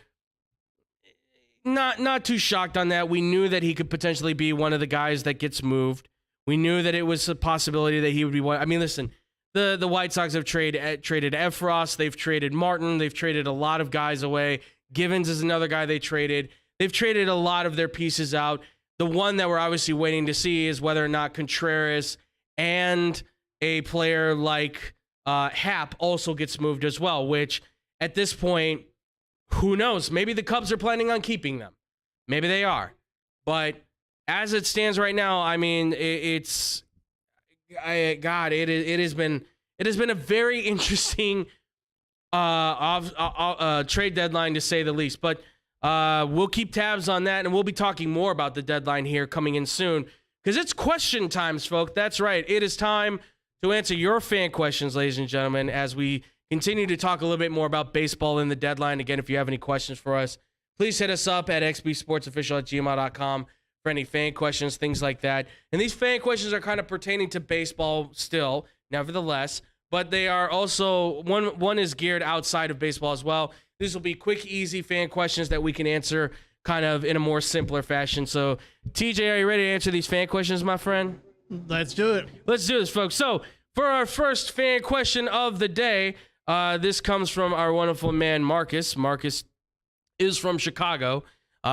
not too shocked on that. We knew that he could potentially be one of the guys that gets moved. We knew that it was a possibility that he would be one. I mean, listen, the White Sox have traded Efros, they've traded Martin, they've traded a lot of guys away. Givens is another guy they traded. They've traded a lot of their pieces out. The one that we're obviously waiting to see is whether or not Contreras and a player like Happ also gets moved as well, which at this point, who knows? Maybe the Cubs are planning on keeping them. Maybe they are. But as it stands right now, I mean, it has been a very interesting trade deadline, to say the least. But we'll keep tabs on that, and we'll be talking more about the deadline here coming in soon, because it's question times, folks. That's right. It is time to answer your fan questions, ladies and gentlemen, as we continue to talk a little bit more about baseball in the deadline. Again, if you have any questions for us, please hit us up at xbsportsofficial@gmail.com for any fan questions, things like that. And these fan questions are kind of pertaining to baseball still, nevertheless, but they are also one is geared outside of baseball as well. These will be quick, easy fan questions that we can answer kind of in a more simpler fashion. So, TJ, are you ready to answer these fan questions, my friend? Let's do it. Let's do this, folks. So, for our first fan question of the day, this comes from our wonderful man, Marcus. Marcus is from Chicago.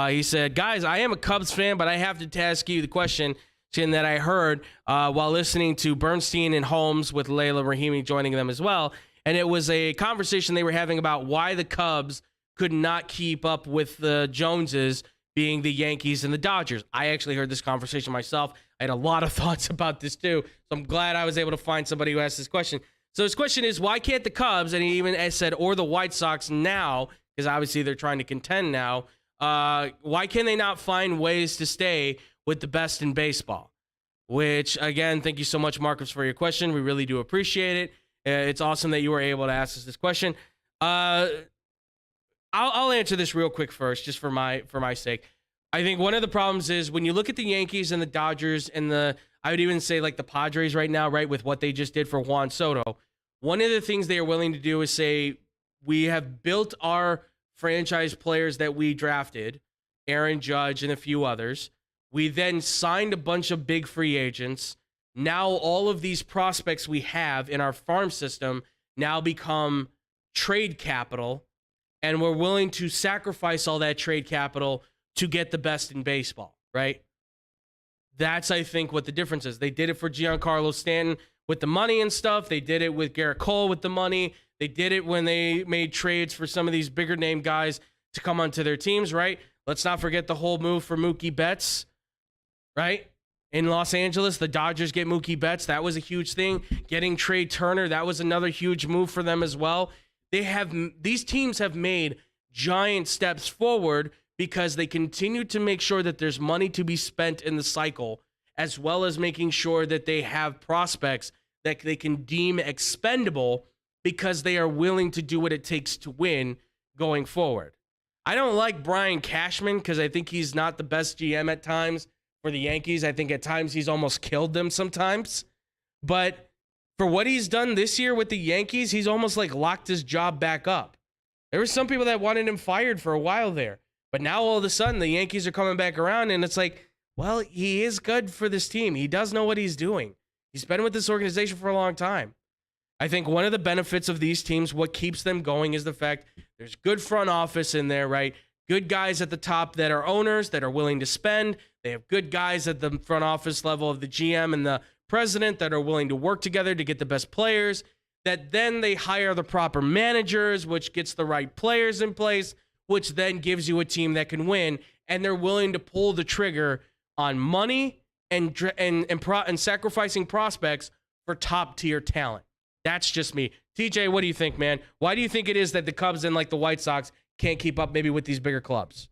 He said, guys, I am a Cubs fan, but I have to ask you the question that I heard while listening to Bernstein and Holmes with Layla Rahimi joining them as well. And it was a conversation they were having about why the Cubs could not keep up with the Joneses, being the Yankees and the Dodgers. I actually heard this conversation myself. I had a lot of thoughts about this too. So I'm glad I was able to find somebody who asked this question. So his question is, why can't the Cubs, and he even said, or the White Sox now, because obviously they're trying to contend now, why can they not find ways to stay with the best in baseball? Which, again, thank you so much, Marcus, for your question. We really do appreciate it. It's awesome that you were able to ask us this question. I'll answer this real quick first, just for my sake. I think one of the problems is when you look at the Yankees and the Dodgers and I would even say like the Padres right now, right, with what they just did for Juan Soto, one of the things they are willing to do is say, we have built our franchise players that we drafted, Aaron Judge and a few others. We then signed a bunch of big free agents. Now all of these prospects we have in our farm system now become trade capital, and we're willing to sacrifice all that trade capital to get the best in baseball, right? That's, I think, what the difference is. They did it for Giancarlo Stanton with the money and stuff. They did it with Garrett Cole with the money. They did it when they made trades for some of these bigger name guys to come onto their teams, right? Let's not forget the whole move for Mookie Betts, right? In Los Angeles, the Dodgers get Mookie Betts. That was a huge thing. Getting Trey Turner, that was another huge move for them as well. These teams have made giant steps forward because they continue to make sure that there's money to be spent in the cycle, as well as making sure that they have prospects that they can deem expendable because they are willing to do what it takes to win going forward. I don't like Brian Cashman because I think he's not the best GM at times for the Yankees. I think at times he's almost killed them sometimes. But for what he's done this year with the Yankees, he's almost like locked his job back up. There were some people that wanted him fired for a while there. But now all of a sudden the Yankees are coming back around and it's like, well, he is good for this team. He does know what he's doing. He's been with this organization for a long time. I think one of the benefits of these teams, what keeps them going, is the fact there's good front office in there, right? Good guys at the top that are owners that are willing to spend. They have good guys at the front office level of the GM and the president that are willing to work together to get the best players. That then they hire the proper managers, which gets the right players in place, which then gives you a team that can win. And they're willing to pull the trigger on money and sacrificing prospects for top tier talent. That's just me. TJ, what do you think, man? Why do you think it is that the Cubs and like the White Sox can't keep up maybe with these bigger clubs?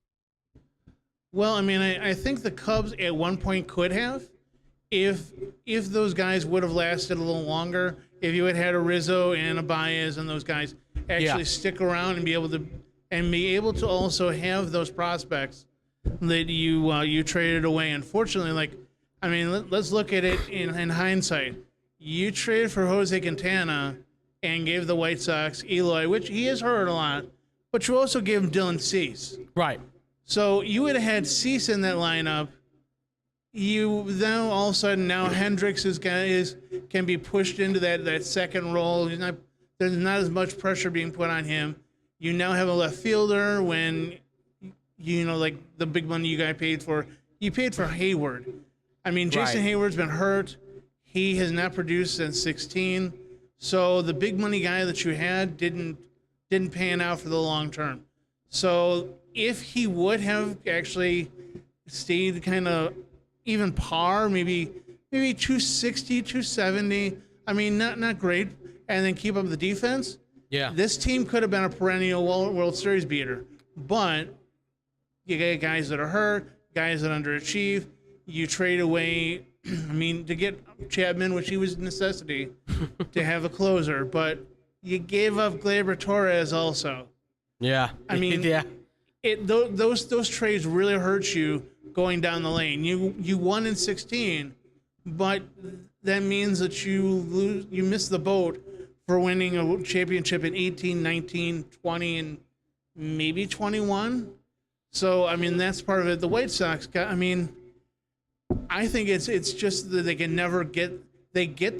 Well, I mean, I think the Cubs at one point could have, if those guys would have lasted a little longer, if you had had a Rizzo and a Baez and those guys actually stick around and be able to also have those prospects that you traded away. Unfortunately, let's look at it in hindsight. You traded for Jose Quintana and gave the White Sox Eloy, which he has hurt a lot, but you also gave him Dylan Cease. Right. So you would have had Cease in that lineup. You then all of a sudden now Hendricks can be pushed into that second role. There's not as much pressure being put on him. You now have a left fielder when like the big money you guys paid for. You paid for Hayward. I mean, Jason Hayward's been hurt. He has not produced since 16. So the big money guy that you had didn't pan out for the long term. So if he would have actually stayed kind of even par, maybe 260, 270, I mean, not great, and then keep up the defense, this team could have been a perennial World Series beater. But you get guys that are hurt, guys that underachieve. You trade away, to get Chapman, which he was a necessity to have a closer, but you gave up Gleyber Torres also. Yeah. I mean, those trades really hurt you going down the lane. You won in 16, but that means that you miss the boat for winning a championship in 18, 19, 20, and maybe 21. So, I mean, that's part of it. The White Sox got, I mean, I think it's just that they can never get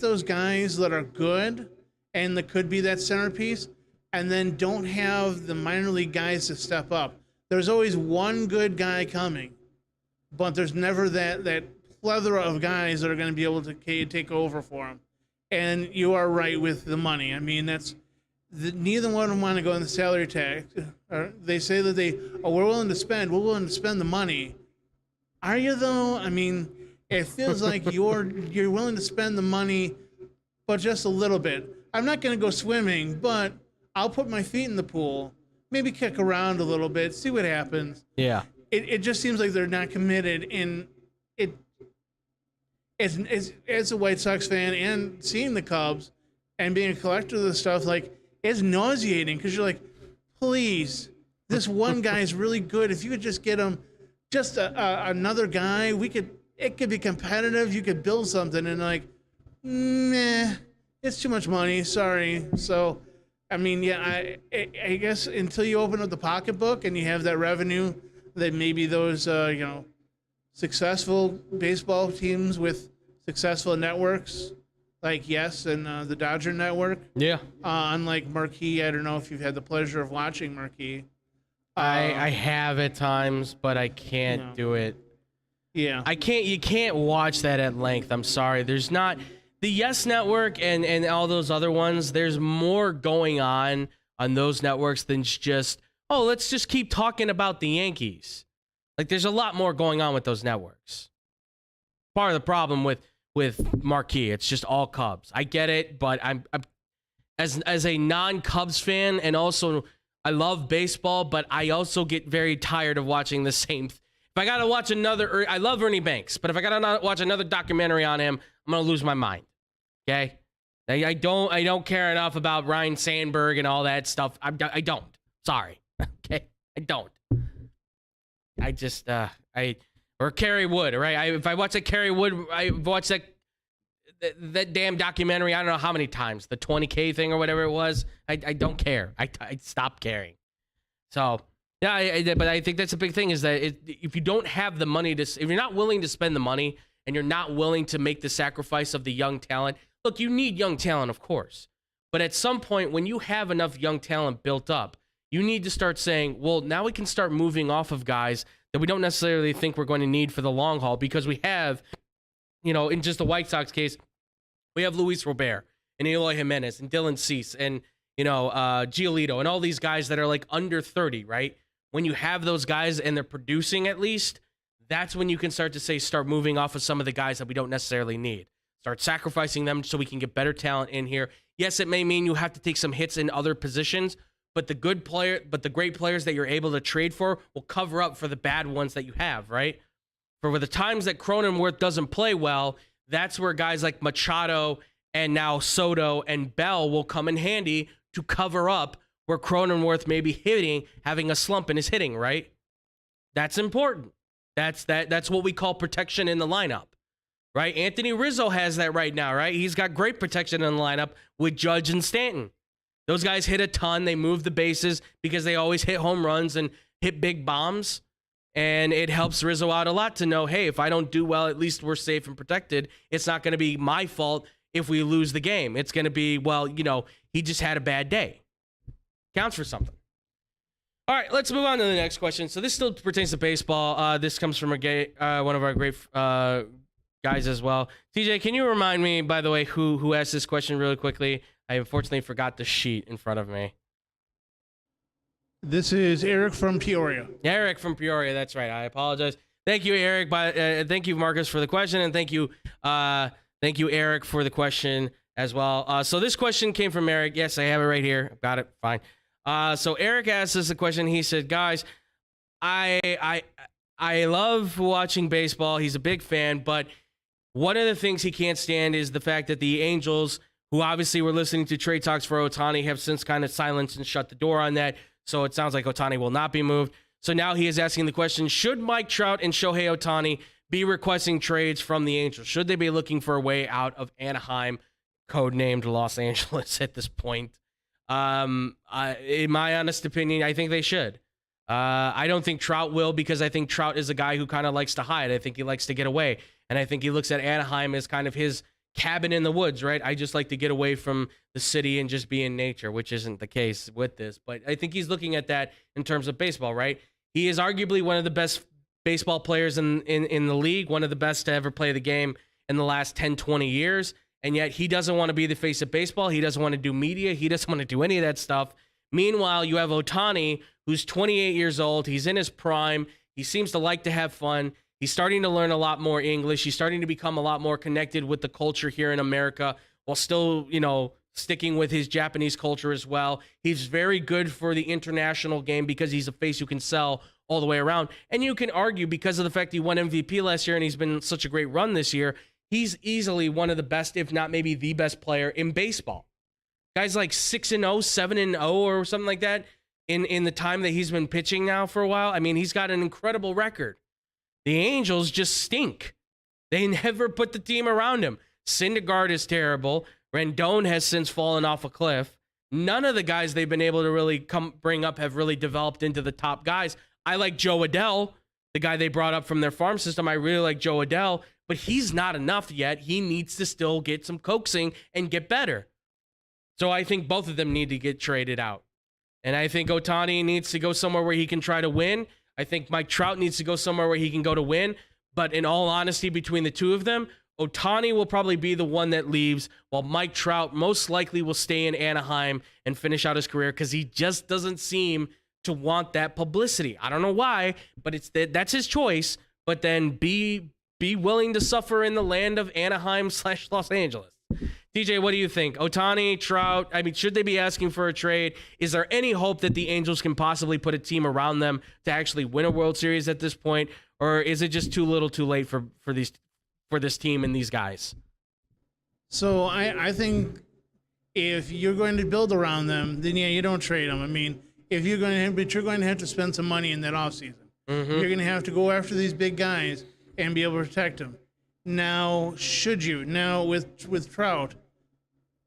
those guys that are good and that could be that centerpiece, and then don't have the minor league guys to step up. There's always one good guy coming, but there's never that plethora of guys that are going to be able to take over for them. And you are right with the money. I mean, neither one of them want to go in the salary tax. They say that we're willing to spend the money. Are you though? I mean, it feels like you're willing to spend the money, but just a little bit. I'm not going to go swimming, but I'll put my feet in the pool, maybe kick around a little bit, see what happens. Yeah. It just seems like they're not committed. In it. As a White Sox fan and seeing the Cubs and being a collector of this stuff, like, it's nauseating because you're like, please, this one guy is really good. If you could just get him, just another guy, it could be competitive. You could build something, and like, meh, it's too much money. Sorry. So, I mean, yeah, I guess until you open up the pocketbook and you have that revenue, that maybe those successful baseball teams with successful networks, like Yes and the Dodger Network. Yeah. Unlike Marquee, I don't know if you've had the pleasure of watching Marquee. I have at times, but I can't do it. Yeah. You can't watch that at length. I'm sorry. There's not the Yes Network and all those other ones. There's more going on those networks than just, oh, let's just keep talking about the Yankees. Like, there's a lot more going on with those networks. Part of the problem with Marquee, it's just all Cubs. I get it, but I'm as a non-Cubs fan, and also I love baseball, but I also get very tired of watching the same. If I gotta watch another, I love Ernie Banks, but if I gotta watch another documentary on him, I'm gonna lose my mind. Okay, I don't care enough about Ryan Sandberg and all that stuff. I don't. Sorry. Okay, I don't. I just or Kerry Wood, right? If I watch that Kerry Wood, I watch that damn documentary. I don't know how many times, the 20K thing or whatever it was. I don't care. I stopped caring. So yeah, but I think that's a big thing, is that if you don't have the money if you're not willing to spend the money and you're not willing to make the sacrifice of the young talent. Look, you need young talent, of course, but at some point when you have enough young talent built up, you need to start saying, well, now we can start moving off of guys that we don't necessarily think we're going to need for the long haul, because we have, in just the White Sox case, we have Luis Robert and Eloy Jimenez and Dylan Cease and, Giolito and all these guys that are like under 30, right? When you have those guys and they're producing at least, that's when you can start moving off of some of the guys that we don't necessarily need. Start sacrificing them so we can get better talent in here. Yes, it may mean you have to take some hits in other positions, but the great players that you're able to trade for will cover up for the bad ones that you have, right? For the times that Cronenworth doesn't play well, that's where guys like Machado and now Soto and Bell will come in handy to cover up where Cronenworth may be having a slump in his hitting, right? That's important. That's what we call protection in the lineup, right? Anthony Rizzo has that right now, right? He's got great protection in the lineup with Judge and Stanton. Those guys hit a ton. They move the bases because they always hit home runs and hit big bombs. And it helps Rizzo out a lot to know, hey, if I don't do well, at least we're safe and protected. It's not going to be my fault if we lose the game. It's going to be, well, he just had a bad day. Counts for something. All right, let's move on to the next question. So this still pertains to baseball. This comes from one of our great guys as well. TJ, can you remind me, by the way, who asked this question really quickly? I unfortunately forgot the sheet in front of me. This is Eric from Peoria. Eric from Peoria, that's right. I apologize. Thank you, Eric. Thank you, Marcus, for the question, and thank you, Eric, for the question as well. So this question came from Eric. Yes, I have it right here. Got it. Fine. So Eric asked us a question. He said, "Guys, I love watching baseball. He's a big fan, but one of the things he can't stand is the fact that the Angels, who obviously were listening to trade talks for Ohtani, have since kind of silenced and shut the door on that. So it sounds like Ohtani will not be moved. So now he is asking the question, should Mike Trout and Shohei Ohtani be requesting trades from the Angels? Should they be looking for a way out of Anaheim codenamed Los Angeles at this point. In my honest opinion, I think they should. I don't think Trout will, because I think Trout is a guy who kind of likes to hide. I think he likes to get away. And I think he looks at Anaheim as kind of his cabin in the woods, right? I just like to get away from the city and just be in nature, which isn't the case with this. But I think he's looking at that in terms of baseball, right? He is arguably one of the best baseball players in the league, one of the best to ever play the game in the last 10, 20 years. And yet he doesn't want to be the face of baseball. He doesn't want to do media. He doesn't want to do any of that stuff. Meanwhile, you have Ohtani, who's 28 years old. He's in his prime. He seems to like to have fun. He's starting to learn a lot more English. He's starting to become a lot more connected with the culture here in America, while still, sticking with his Japanese culture as well. He's very good for the international game because he's a face who can sell all the way around. And you can argue, because of the fact he won MVP last year and he's been such a great run this year, he's easily one of the best, if not maybe the best player in baseball. Guy's like 6-0, 7-0 or something like that in the time that he's been pitching now for a while. I mean, he's got an incredible record. The Angels just stink. They never put the team around him. Syndergaard is terrible. Rendon has since fallen off a cliff. None of the guys they've been able to really bring up have really developed into the top guys. I like Joe Adell, the guy they brought up from their farm system. I really like Joe Adell, but he's not enough yet. He needs to still get some coaxing and get better. So I think both of them need to get traded out. And I think Ohtani needs to go somewhere where he can try to win. I think Mike Trout needs to go somewhere where he can go to win. But in all honesty, between the two of them, Ohtani will probably be the one that leaves, while Mike Trout most likely will stay in Anaheim and finish out his career, because he just doesn't seem to want that publicity. I don't know why, but that's his choice. But then be willing to suffer in the land of Anaheim / Los Angeles. DJ, what do you think? Ohtani, Trout, I mean, should they be asking for a trade? Is there any hope that the Angels can possibly put a team around them to actually win a World Series at this point? Or is it just too little too late for this team and these guys? So I think if you're going to build around them, then yeah, you don't trade them. I mean, if you're going to have to spend some money in that offseason. Mm-hmm. You're going to have to go after these big guys and be able to protect them. Now, should you? Now, with Trout,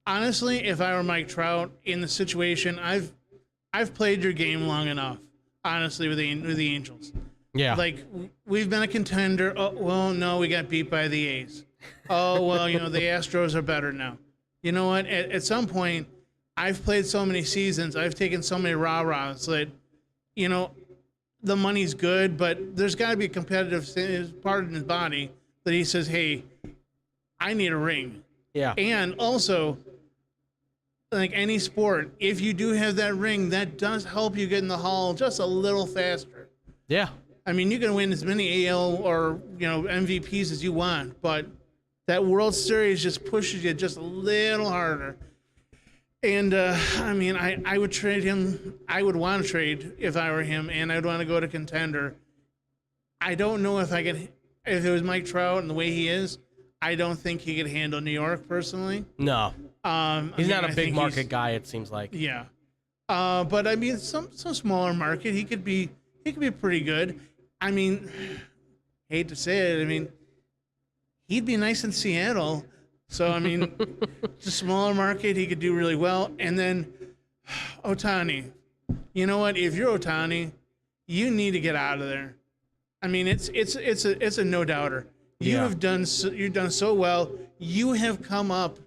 honestly, if I were Mike Trout in the situation, I've played your game long enough, honestly, with the Angels. Yeah. Like, we've been a contender. Oh, well, no, we got beat by the A's. Oh, well, the Astros are better now. You know what? At some point, I've played so many seasons. I've taken so many rah-rahs that, the money's good, but there's got to be a competitive part in his body that he says, hey, I need a ring. Yeah. And also, like any sport, if you do have that ring, that does help you get in the hall just a little faster. Yeah. I mean, you can win as many AL or, MVPs as you want, but that World Series just pushes you just a little harder. And, I would trade him. I would want to trade if I were him, and I'd want to go to contender. I don't know if if it was Mike Trout and the way he is, I don't think he could handle New York personally. No. He's not a big market guy, it seems like. Yeah. But I mean, some smaller market, he could be pretty good. I mean, hate to say it, I mean, he'd be nice in Seattle. So, I mean, just smaller market, he could do really well. And then Ohtani. You know what? If you're Ohtani, you need to get out of there. I mean, it's a no-doubter. You've done so well. You have come up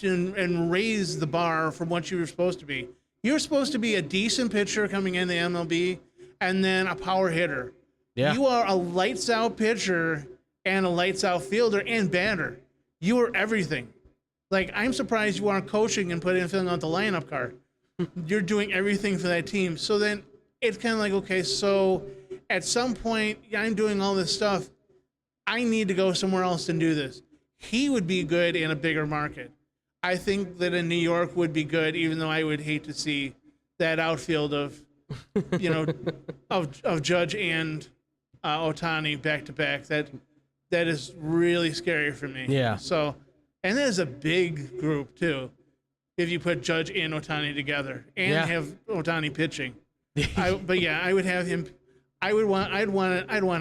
and raised the bar from what you were supposed to be. You're supposed to be a decent pitcher coming in the MLB, and then a power hitter. Yeah. You are a lights-out pitcher and a lights-out fielder and batter. You are everything. Like, I'm surprised you aren't coaching and filling out the lineup card. You're doing everything for that team. So then it's kind of like, okay, so at some point, I'm doing all this stuff. I need to go somewhere else and do this. He would be good in a bigger market. I think that in New York would be good, even though I would hate to see that outfield of, of Judge and Ohtani back to back. That is really scary for me. Yeah. So, and that is a big group too. If you put Judge and Ohtani together and have Ohtani pitching, but yeah, I would have him. I'd want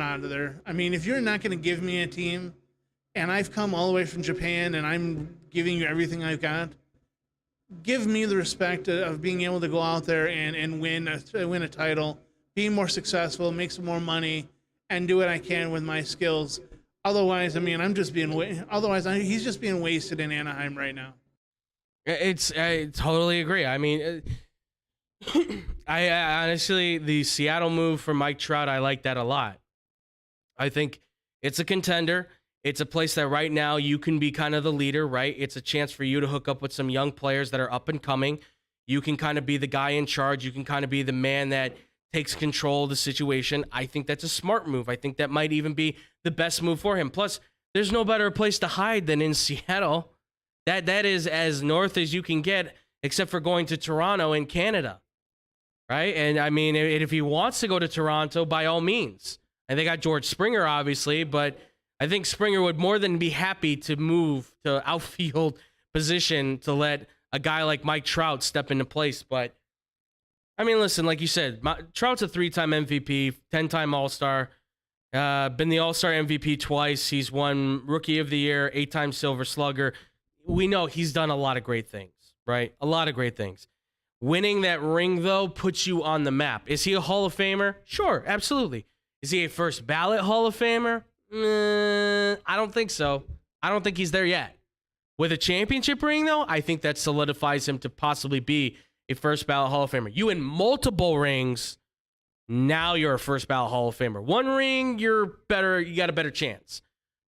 out of there. I mean, if you're not going to give me a team, and I've come all the way from Japan, and I'm giving you everything I've got. Give me the respect of being able to go out there and win a title, be more successful, make some more money, and do what I can with my skills. Otherwise, I mean, he's just being wasted in Anaheim right now. I totally agree. I mean, I honestly, the Seattle move for Mike Trout, I like that a lot. I think it's a contender. It's a place that right now you can be kind of the leader, right? It's a chance for you to hook up with some young players that are up and coming. You can kind of be the guy in charge. You can kind of be the man that takes control of the situation. I think that's a smart move. I think that might even be the best move for him. Plus, there's no better place to hide than in Seattle. That is as north as you can get, except for going to Toronto in Canada, right? And I mean, if he wants to go to Toronto, by all means. And they got George Springer, obviously, but I think Springer would more than be happy to move to outfield position to let a guy like Mike Trout step into place. But I mean, listen, like you said, Trout's a 3-time MVP, 10-time All-Star, been the All-Star MVP twice. He's won Rookie of the Year, 8-time Silver Slugger. We know he's done a lot of great things, right? A lot of great things. Winning that ring, though, puts you on the map. Is he a Hall of Famer? Sure, absolutely. Is he a first ballot Hall of Famer? I don't think so. I don't think he's there yet. With a championship ring, though, I think that solidifies him to possibly be a first ballot Hall of Famer. You win multiple rings, now you're a first ballot Hall of Famer. One ring, you're better. You got a better chance.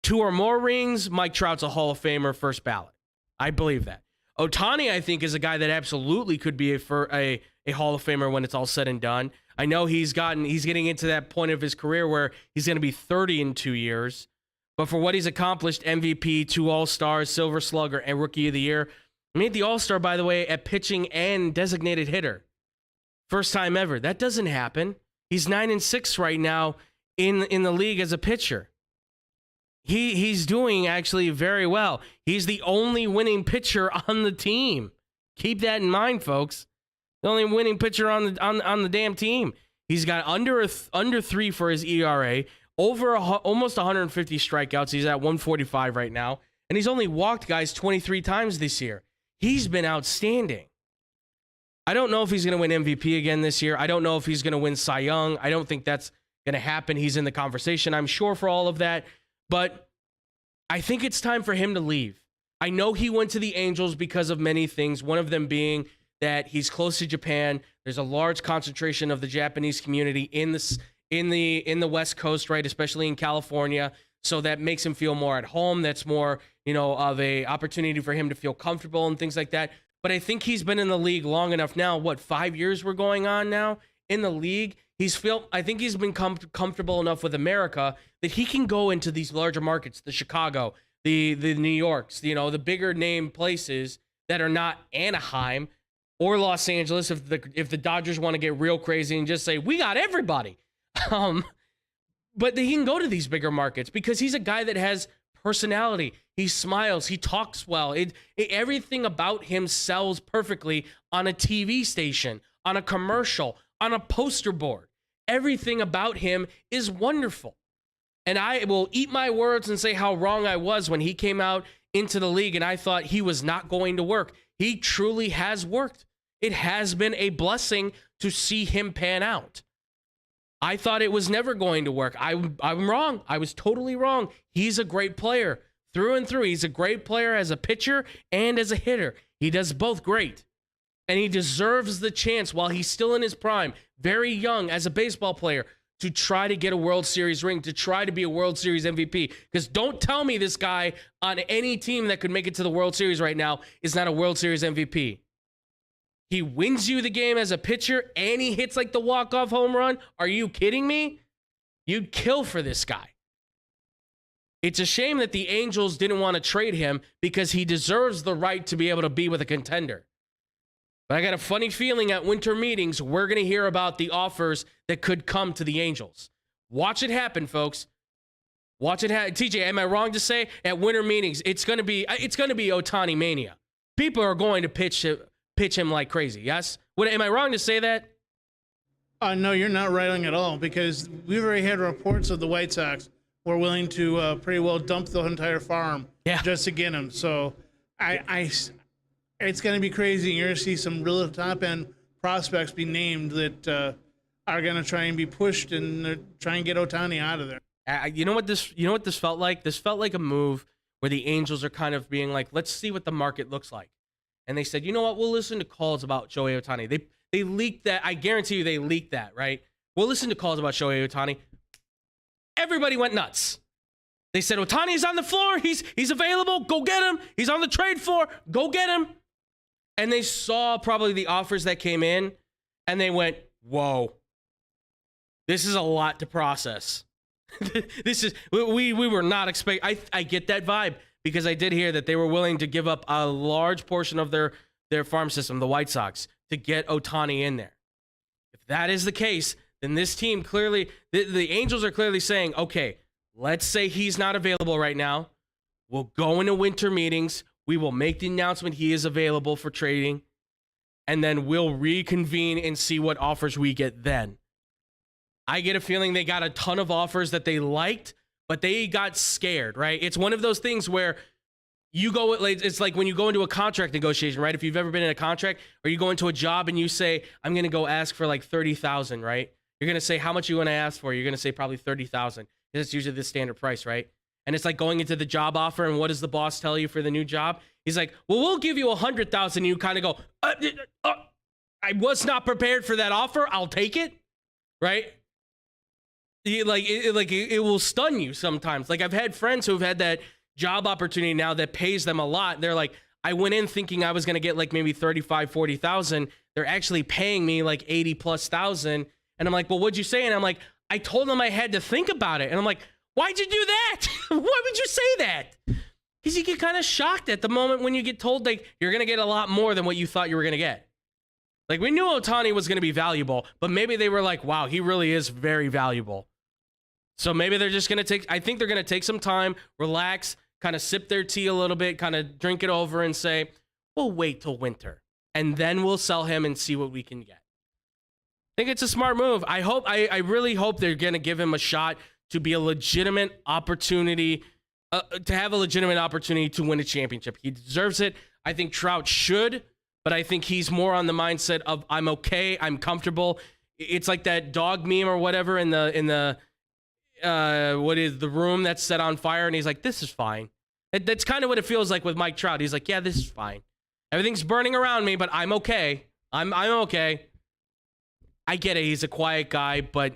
2 or more rings, Mike Trout's a Hall of Famer, first ballot. I believe that. Ohtani, I think, is a guy that absolutely could be a Hall of Famer when it's all said and done. I know he's getting into that point of his career where he's going to be 30 in 2 years. But for what he's accomplished, MVP, 2 All-Stars, Silver Slugger, and Rookie of the Year. Made the All-Star, by the way, at pitching and designated hitter. First time ever. That doesn't happen. He's 9-6 right now in the league as a pitcher. He's doing actually very well. He's the only winning pitcher on the team. Keep that in mind, folks. The only winning pitcher on the damn team. He's got under 3 for his ERA, almost 150 strikeouts. He's at 145 right now, and he's only walked guys 23 times this year. He's been outstanding. I don't know if he's going to win MVP again this year. I don't know if he's going to win Cy Young. I don't think that's going to happen. He's in the conversation, I'm sure, for all of that. But I think it's time for him to leave. I know he went to the Angels because of many things, one of them being that he's close to Japan. There's a large concentration of the Japanese community in the West Coast, right, especially in California. So that makes him feel more at home. That's more, of a opportunity for him to feel comfortable and things like that. But I think he's been in the league long enough now. 5 years we're going on now in the league? I think he's been comfortable enough with America that he can go into these larger markets, the Chicago, the New Yorks, the bigger name places that are not Anaheim or Los Angeles. If the Dodgers want to get real crazy and just say, we got everybody. But he can go to these bigger markets because he's a guy that has personality. He smiles. He talks well. Everything about him sells perfectly on a TV station, on a commercial, on a poster board. Everything about him is wonderful. And I will eat my words and say how wrong I was when he came out into the league and I thought he was not going to work. He truly has worked. It has been a blessing to see him pan out. I thought it was never going to work. I'm wrong. I was totally wrong. He's a great player through and through. He's a great player as a pitcher and as a hitter. He does both great. And he deserves the chance while he's still in his prime, very young as a baseball player, to try to get a World Series ring, to try to be a World Series MVP. Because don't tell me this guy on any team that could make it to the World Series right now is not a World Series MVP. He wins you the game as a pitcher, and he hits like the walk-off home run. Are you kidding me? You'd kill for this guy. It's a shame that the Angels didn't want to trade him because he deserves the right to be able to be with a contender. But I got a funny feeling at winter meetings, we're going to hear about the offers that could come to the Angels. Watch it happen, folks. Watch it happen. TJ, am I wrong to say at winter meetings, it's going to be Ohtani mania? People are going to pitch him like crazy, yes? Am I wrong to say that? No, you're not wrong at all, because we've already had reports of the White Sox were willing to pretty well dump the entire farm just to get him. So It's going to be crazy. You're going to see some real top end prospects be named that are going to try and be pushed and try and get Ohtani out of there. You know what this felt like? This felt like a move where the Angels are kind of being like, let's see what the market looks like. And they said, you know what? We'll listen to calls about Shohei Ohtani. They leaked that. I guarantee you they leaked that, right? We'll listen to calls about Shohei Ohtani. Everybody went nuts. They said, Ohtani's on the floor. He's available. Go get him. He's on the trade floor. Go get him. And they saw probably the offers that came in, and they went, whoa, this is a lot to process. We were not expecting. I get that vibe because I did hear that they were willing to give up a large portion of their farm system, the White Sox, to get Ohtani in there. If that is the case, then this team clearly, the Angels are clearly saying, okay, let's say he's not available right now. We'll go into winter meetings. We will make the announcement he is available for trading, and then we'll reconvene and see what offers we get then. I get a feeling they got a ton of offers that they liked, but they got scared, right? It's one of those things where you go, it's like when you go into a contract negotiation, right? If you've ever been in a contract or you go into a job and you say, I'm going to go ask for like $30,000, right? You're going to say, how much you want to ask for? You're going to say probably $30,000. That's usually the standard price, right? And it's like going into the job offer, and what does the boss tell you for the new job? He's like, well, we'll give you $100,000. And you kind of go, I was not prepared for that offer. I'll take it, right? It will stun you sometimes. Like I've had friends who've had that job opportunity now that pays them a lot. They're like, I went in thinking I was going to get like maybe 35, 40,000. They're actually paying me like 80,000+. And I'm like, well, what'd you say? And I'm like, I told them I had to think about it. And I'm like, why'd you do that? Why would you say that? Because you get kind of shocked at the moment when you get told like you're going to get a lot more than what you thought you were going to get. Like we knew Ohtani was going to be valuable, but maybe they were like, wow, he really is very valuable. So maybe they're just going to I think they're going to take some time, relax, kind of sip their tea a little bit, kind of drink it over and say, we'll wait till winter and then we'll sell him and see what we can get. I think it's a smart move. I really hope they're going to give him a shot to be a legitimate opportunity, to have a legitimate opportunity to win a championship. He deserves it. I think Trout should, but I think he's more on the mindset of I'm okay, I'm comfortable. It's like that dog meme or whatever in the what is the room that's set on fire, and he's like, this is fine. That's kind of what it feels like with Mike Trout. He's like, yeah, this is fine. Everything's burning around me, but I'm okay. I'm okay. I get it. He's a quiet guy, but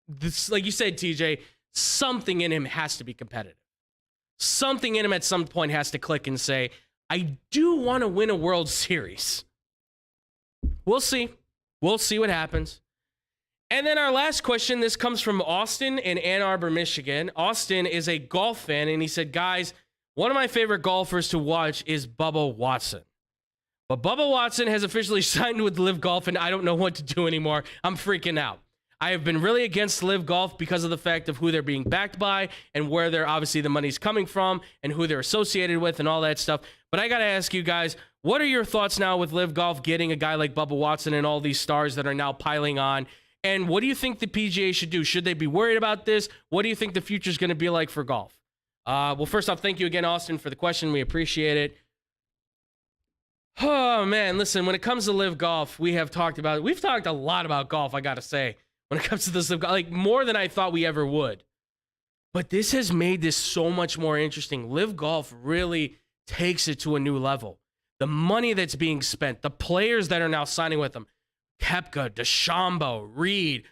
this, like you said, TJ, something in him has to be competitive. Something in him at some point has to click and say, I do want to win a World Series. We'll see. We'll see what happens. And then our last question, this comes from Austin in Ann Arbor, Michigan. Austin is a golf fan, and he said, guys, one of my favorite golfers to watch is Bubba Watson. But Bubba Watson has officially signed with LIV Golf, and I don't know what to do anymore. I'm freaking out. I have been really against LIV Golf because of the fact of who they're being backed by and where they're obviously the money's coming from and who they're associated with and all that stuff. But I got to ask you guys, what are your thoughts now with LIV Golf getting a guy like Bubba Watson and all these stars that are now piling on? And what do you think the PGA should do? Should they be worried about this? What do you think the future is going to be like for golf? Well, first off, thank you again, Austin, for the question. We appreciate it. Oh, man, listen, when it comes to LIV Golf, we've talked a lot about golf, I got to say, when it comes to this LIV Golf, like more than I thought we ever would. But this has made this so much more interesting. LIV Golf really takes it to a new level. The money that's being spent, the players that are now signing with them, Koepka, DeChambeau, Reed.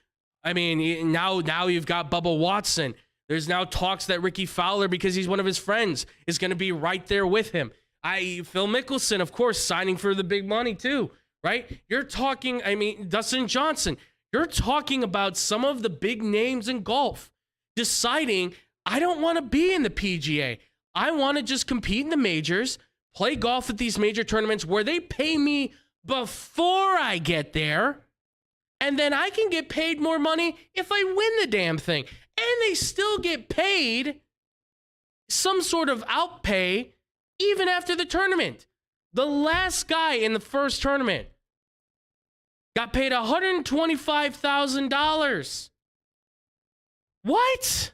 I mean, now you've got Bubba Watson. There's now talks that Ricky Fowler, because he's one of his friends, is going to be right there with him. Phil Mickelson, of course, signing for the big money too, right? You're talking, Dustin Johnson. You're talking about some of the big names in golf deciding, I don't want to be in the PGA. I want to just compete in the majors, play golf at these major tournaments where they pay me before I get there, and then I can get paid more money if I win the damn thing. And they still get paid some sort of outpay even after the tournament. The last guy in the first tournament got paid $125,000. What?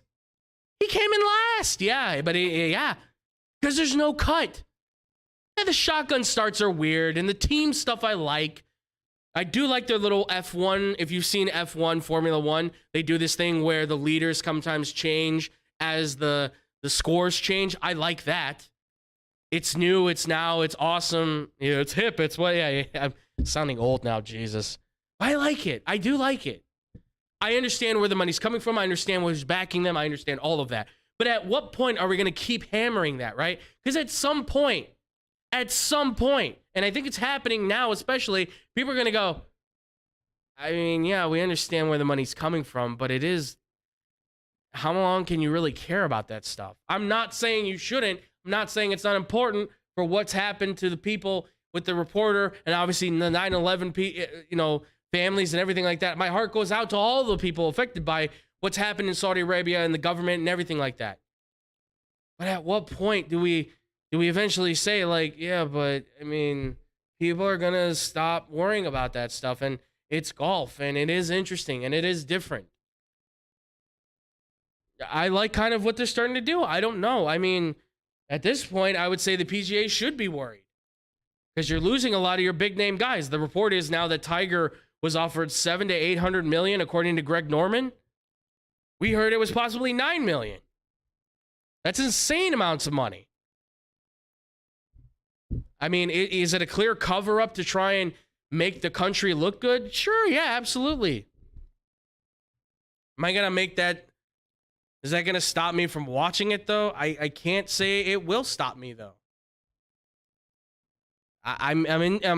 He came in last. Yeah, but because there's no cut. Yeah, the shotgun starts are weird, and the team stuff I like. I do like their little F1. If you've seen F1, Formula One, they do this thing where the leaders sometimes change as the scores change. I like that. It's new. It's now. It's awesome. You know, it's hip. It's what? Yeah, I'm sounding old now. Jesus. I like it. I do like it. I understand where the money's coming from. I understand who's backing them. I understand all of that. But at what point are we going to keep hammering that, right? Because at some point, and I think it's happening now especially, people are going to go, I mean, yeah, we understand where the money's coming from, but it is, how long can you really care about that stuff? I'm not saying you shouldn't. I'm not saying it's not important for what's happened to the people with the reporter and obviously the 9/11, families and everything like that. My heart goes out to all the people affected by what's happened in Saudi Arabia and the government and everything like that. But at what point do we eventually say, like, yeah, but I mean, people are going to stop worrying about that stuff, and it's golf, and it is interesting, and it is different. I like kind of what they're starting to do. I don't know. I mean, at this point, I would say the PGA should be worried because you're losing a lot of your big name guys. The report is now that Tiger was offered $700 to $800 million, according to Greg Norman. We heard it was possibly $9 million. That's insane amounts of money. I mean, is it a clear cover up to try and make the country look good? Sure, yeah, absolutely. Am I gonna make that? Is that gonna stop me from watching it though? I can't say it will stop me though. I'm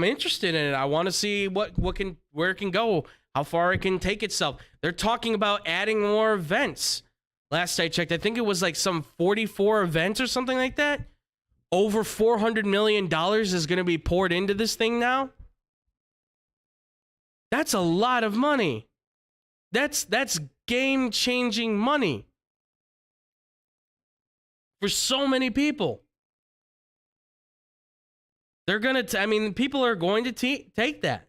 interested in it. I want to see where it can go, how far it can take itself. They're talking about adding more events. Last I checked, I think it was like some 44 events or something like that. Over $400 million is going to be poured into this thing now. That's a lot of money. That's game-changing money for so many people. They're going to, people are going to take that.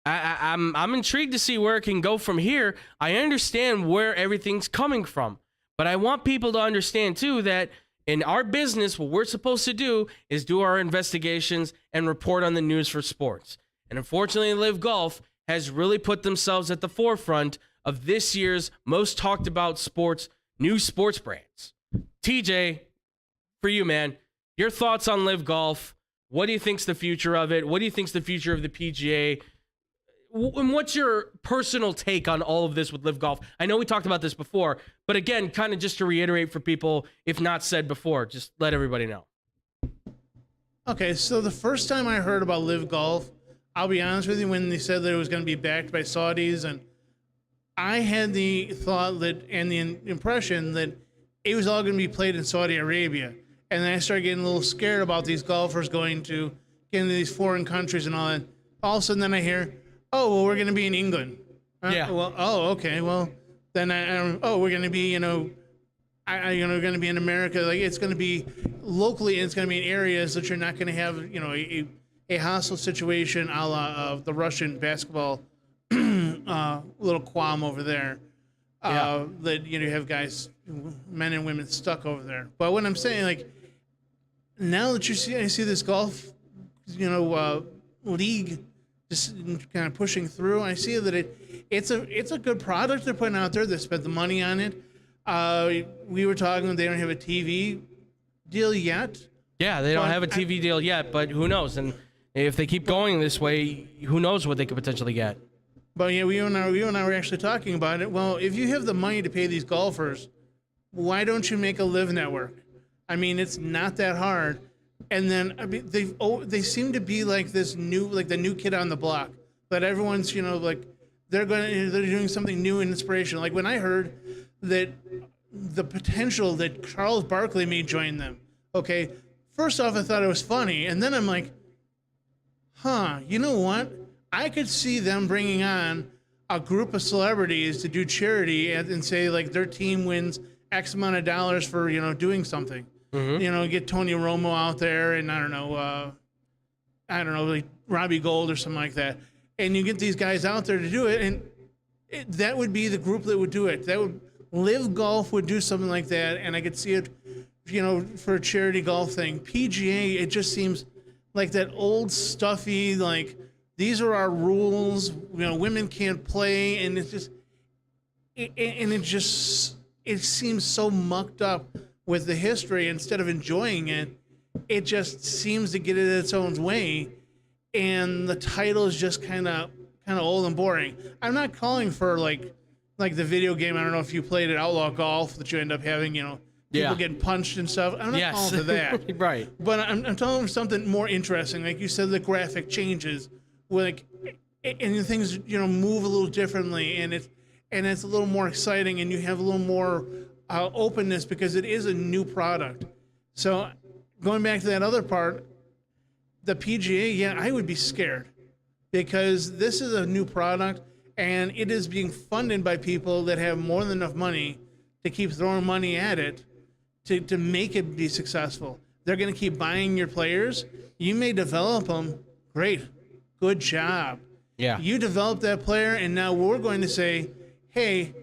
I'm intrigued to see where it can go from here. I understand where everything's coming from, but I want people to understand too that in our business, what we're supposed to do is do our investigations and report on the news for sports. And unfortunately, LIV Golf has really put themselves at the forefront of this year's most talked about new sports brands. TJ, for you, man, your thoughts on LIV Golf? What do you think's the future of it? What do you think's the future of the PGA? And what's your personal take on all of this with LIV Golf? I know we talked about this before, but again, kind of just to reiterate for people, if not said before, just let everybody know. Okay, so the first time I heard about LIV Golf, I'll be honest with you, when they said that it was going to be backed by Saudis, and I had the thought that and the impression that it was all going to be played in Saudi Arabia. And then I started getting a little scared about these golfers get into these foreign countries and all that. All of a sudden, then I hear, oh, well, we're going to be in England. Yeah. Well, oh, okay. Well, then we're going to be, going to be in America. Like, it's going to be locally, and it's going to be in areas that you're not going to have, a hostile situation a la the Russian basketball little qualm over there. That you have guys, men and women stuck over there. But what I'm saying, like, now that I see this golf, league just kind of pushing through. I see that it's a good product they're putting out there. They spent the money on it. We were talking, they don't have a TV deal yet. Yeah, they don't have a TV deal yet, but who knows? And if they keep going this way, who knows what they could potentially get. But yeah, we and I were actually talking about it. Well, if you have the money to pay these golfers, why don't you make a LIV network? I mean, it's not that hard. And then they seem to be like the new kid on the block. That everyone's they're doing something new and inspirational. Like when I heard that the potential that Charles Barkley may join them. Okay, first off, I thought it was funny, and then I'm like, you know what? I could see them bringing on a group of celebrities to do charity and say like their team wins X amount of dollars for doing something. Mm-hmm. Get Tony Romo out there, and I don't know, like Robbie Gold or something like that. And you get these guys out there to do it, and that would be the group that would do it. LIV Golf would do something like that, and I could see it for a charity golf thing. PGA, it just seems like that old stuffy, like, these are our rules, women can't play, and it seems so mucked up with the history. Instead of enjoying it, it just seems to get it its own way, and the title is just kind of old and boring. I'm not calling for like the video game. I don't know if you played at Outlaw Golf that you end up having, people getting punched and stuff. I'm not calling for that. Right. But I'm telling them something more interesting. Like you said, the graphic changes, and things move a little differently, and it's a little more exciting, and you have a little more openness because it is a new product. So going back to that other part, the PGA, I would be scared because this is a new product, and it is being funded by people that have more than enough money to keep throwing money at it to make it be successful. They're going to keep buying your players. You may develop them. Great. Good job. Yeah. You develop that player, and now we're going to say, hey,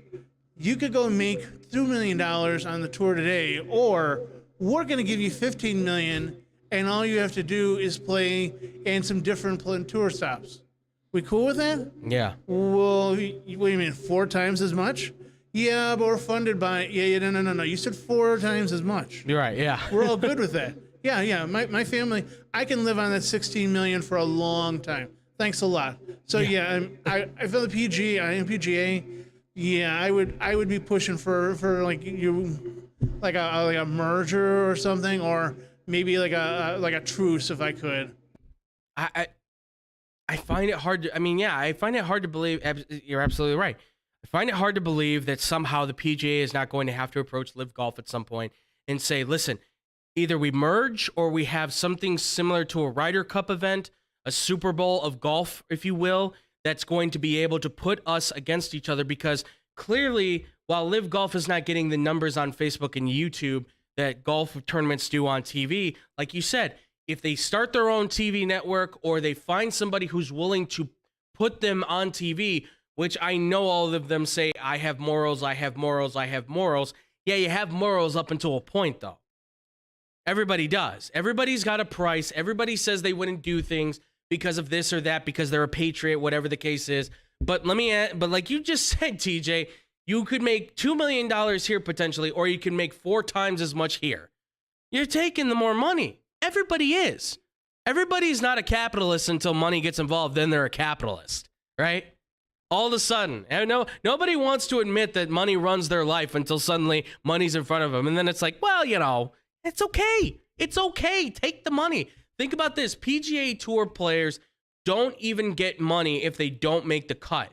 you could go make $2 million on the tour today, or we're going to give you $15 million, and all you have to do is play in some different tour stops. We cool with that? Yeah. Well, what do you mean, 4 times as much? Yeah, but we're funded by, no. You said 4 times as much. You're right, yeah. We're all good with that. Yeah. My family, I can live on that $16 million for a long time. Thanks a lot. So I feel the PGA. Yeah, I would be pushing for like a merger or something, or maybe like a truce if I could. I find it hard to. I find it hard to believe. You're absolutely right. I find it hard to believe that somehow the PGA is not going to have to approach LIV Golf at some point and say, listen, either we merge or we have something similar to a Ryder Cup event, a Super Bowl of golf, if you will, that's going to be able to put us against each other, because clearly, while LIV Golf is not getting the numbers on Facebook and YouTube that golf tournaments do on TV, like you said, if they start their own TV network or they find somebody who's willing to put them on TV, which I know all of them say, I have morals, I have morals, I have morals. Yeah, you have morals up until a point, though. Everybody does. Everybody's got a price. Everybody says they wouldn't do things because of this or that, because they're a patriot, whatever the case is. But like you just said, TJ, you could make $2 million here potentially, or you can make 4 times as much here. You're taking the more money. Everybody is. Everybody's not a capitalist until money gets involved. Then they're a capitalist, right? All of a sudden, nobody wants to admit that money runs their life until suddenly money's in front of them. And then it's like, well, it's okay. It's okay. Take the money. Think about this. PGA Tour players don't even get money if they don't make the cut.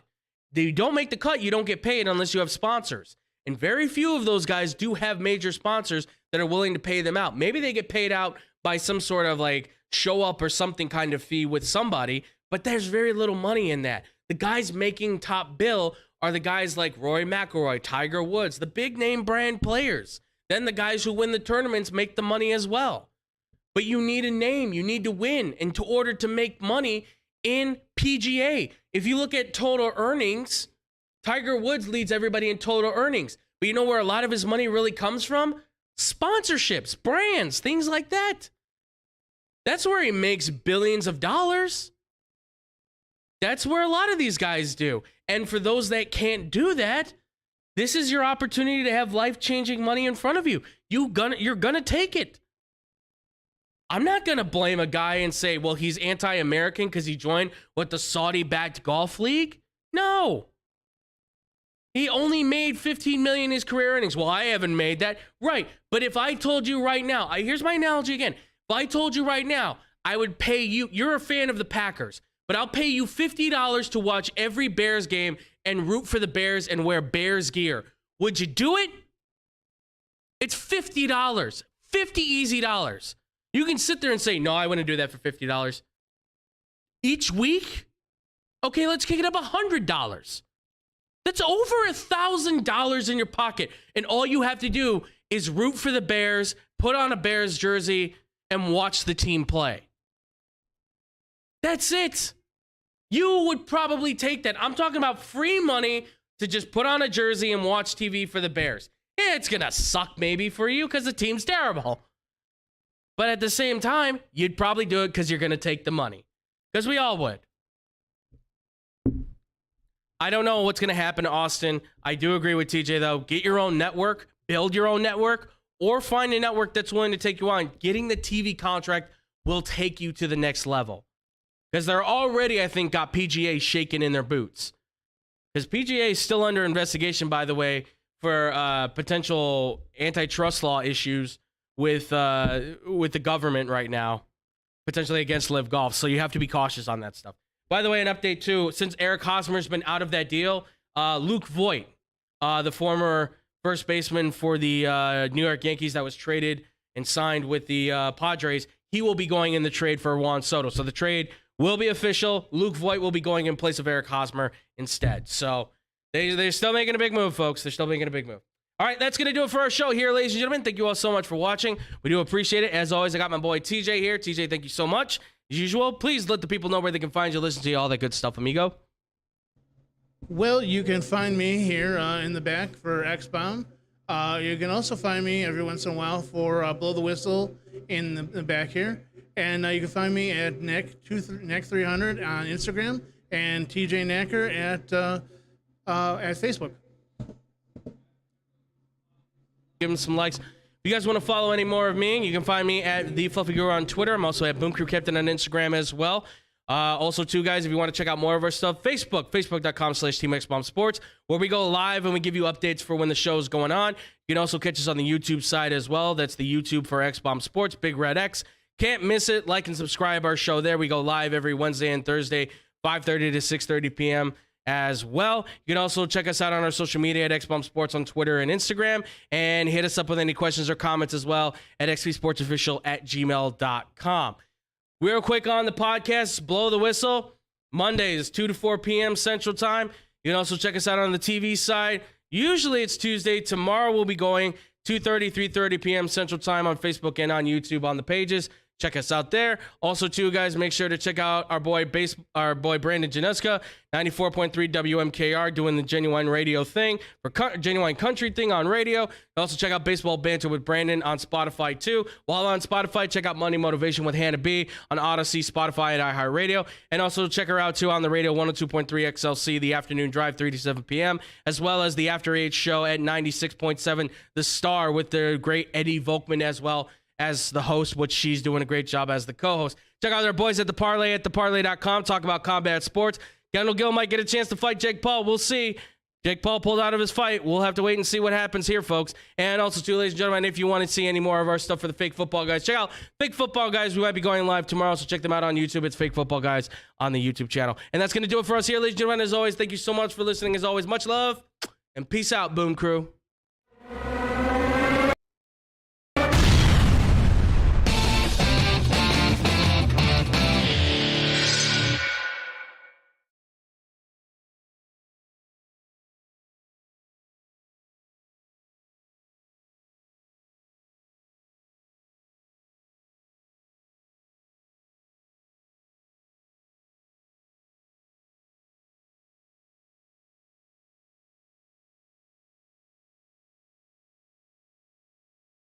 They don't make the cut, you don't get paid unless you have sponsors. And very few of those guys do have major sponsors that are willing to pay them out. Maybe they get paid out by some sort of like show up or something kind of fee with somebody, but there's very little money in that. The guys making top bill are the guys like Rory McIlroy, Tiger Woods, the big name brand players. Then the guys who win the tournaments make the money as well. But you need a name, you need to win, and to order to make money in PGA. If you look at total earnings, Tiger Woods leads everybody in total earnings. But you know where a lot of his money really comes from? Sponsorships, brands, things like that. That's where he makes billions of dollars. That's where a lot of these guys do. And for those that can't do that, this is your opportunity to have life-changing money in front of you. You're gonna take it. I'm not going to blame a guy and say, well, he's anti-American because he joined the Saudi-backed golf league. No. He only made $15 million in his career earnings. Well, I haven't made that. Right. But if I told you right now, here's my analogy again. If I told you right now, I would pay you, you're a fan of the Packers, but I'll pay you $50 to watch every Bears game and root for the Bears and wear Bears gear. Would you do it? It's $50. 50 easy dollars. You can sit there and say, no, I wouldn't do that for $50. Each week? Okay, let's kick it up $100. That's over $1,000 in your pocket. And all you have to do is root for the Bears, put on a Bears jersey, and watch the team play. That's it. You would probably take that. I'm talking about free money to just put on a jersey and watch TV for the Bears. It's going to suck maybe for you because the team's terrible. But at the same time, you'd probably do it because you're going to take the money. Because we all would. I don't know what's going to happen to Austin. I do agree with TJ, though. Get your own network. Build your own network. Or find a network that's willing to take you on. Getting the TV contract will take you to the next level. Because they're already, I think, got PGA shaking in their boots. Because PGA is still under investigation, by the way, for potential antitrust law issues with the government right now, potentially against LIV Golf. So you have to be cautious on that stuff. By the way, an update too, since Eric Hosmer's been out of that deal, Luke Voigt, the former first baseman for the New York Yankees that was traded and signed with the Padres, he will be going in the trade for Juan Soto. So the trade will be official. Luke Voigt will be going in place of Eric Hosmer instead. So they're still making a big move, folks. They're still making a big move. All right, that's going to do it for our show here, ladies and gentlemen. Thank you all so much for watching. We do appreciate it. As always, I got my boy TJ here. TJ, thank you so much. As usual, please let the people know where they can find you, listen to you, all that good stuff, amigo. Well, you can find me here in the back for X-Bomb. You can also find me every once in a while for Blow the Whistle in the back here. And you can find me at Neck300 on Instagram and TJ Knacker at Facebook. Give him some likes. If you guys want to follow any more of me, you can find me at The Fluffy Guru on Twitter. I'm also at Boom Crew Captain on Instagram as well. Also, too, guys, if you want to check out more of our stuff, facebook.com/Team X-Bomb Sports, where we go live and we give you updates for when the show is going on. You can also catch us on the YouTube side as well. That's the YouTube for X-Bomb Sports, Big Red X. Can't miss it. Like and subscribe our show there. We go live every Wednesday and Thursday, 5:30 to 6:30 p.m. as well. You can also check us out on our social media at X-Bomb Sports on Twitter and Instagram, and hit us up with any questions or comments as well at xpsportsofficial@gmail.com. Real quick on the podcast, Blow the Whistle, Mondays, 2 to 4 p.m. Central Time. You can also check us out on the TV side. Usually it's Tuesday. Tomorrow we'll be going 2:30, 3:30 p.m. Central Time on Facebook and on YouTube on the pages. Check us out there. Also, too, guys, make sure to check out our boy Brandon Januska, 94.3 WMKR, doing the Genuine Radio thing, for Genuine Country thing on radio. Also, check out Baseball Banter with Brandon on Spotify, too. While on Spotify, check out Monday Motivation with Hannah B on Odyssey, Spotify, and iHeartRadio. And also check her out, too, on the radio, 102.3 XLC, the afternoon drive, 3 to 7 p.m., as well as the After 8 show at 96.7 The Star with the great Eddie Volkman as well as the host, which she's doing a great job as the co-host. Check out their boys at The Parlay at theparlay.com. Talk about combat sports. Kendall Gill might get a chance to fight Jake Paul. We'll see. Jake Paul pulled out of his fight. We'll have to wait and see what happens here, folks. And also, too, ladies and gentlemen, if you want to see any more of our stuff for the Fake Football Guys, check out Fake Football Guys. We might be going live tomorrow, so check them out on YouTube. It's Fake Football Guys on the YouTube channel. And that's going to do it for us here, ladies and gentlemen. As always, thank you so much for listening. As always, much love and peace out, Boom Crew.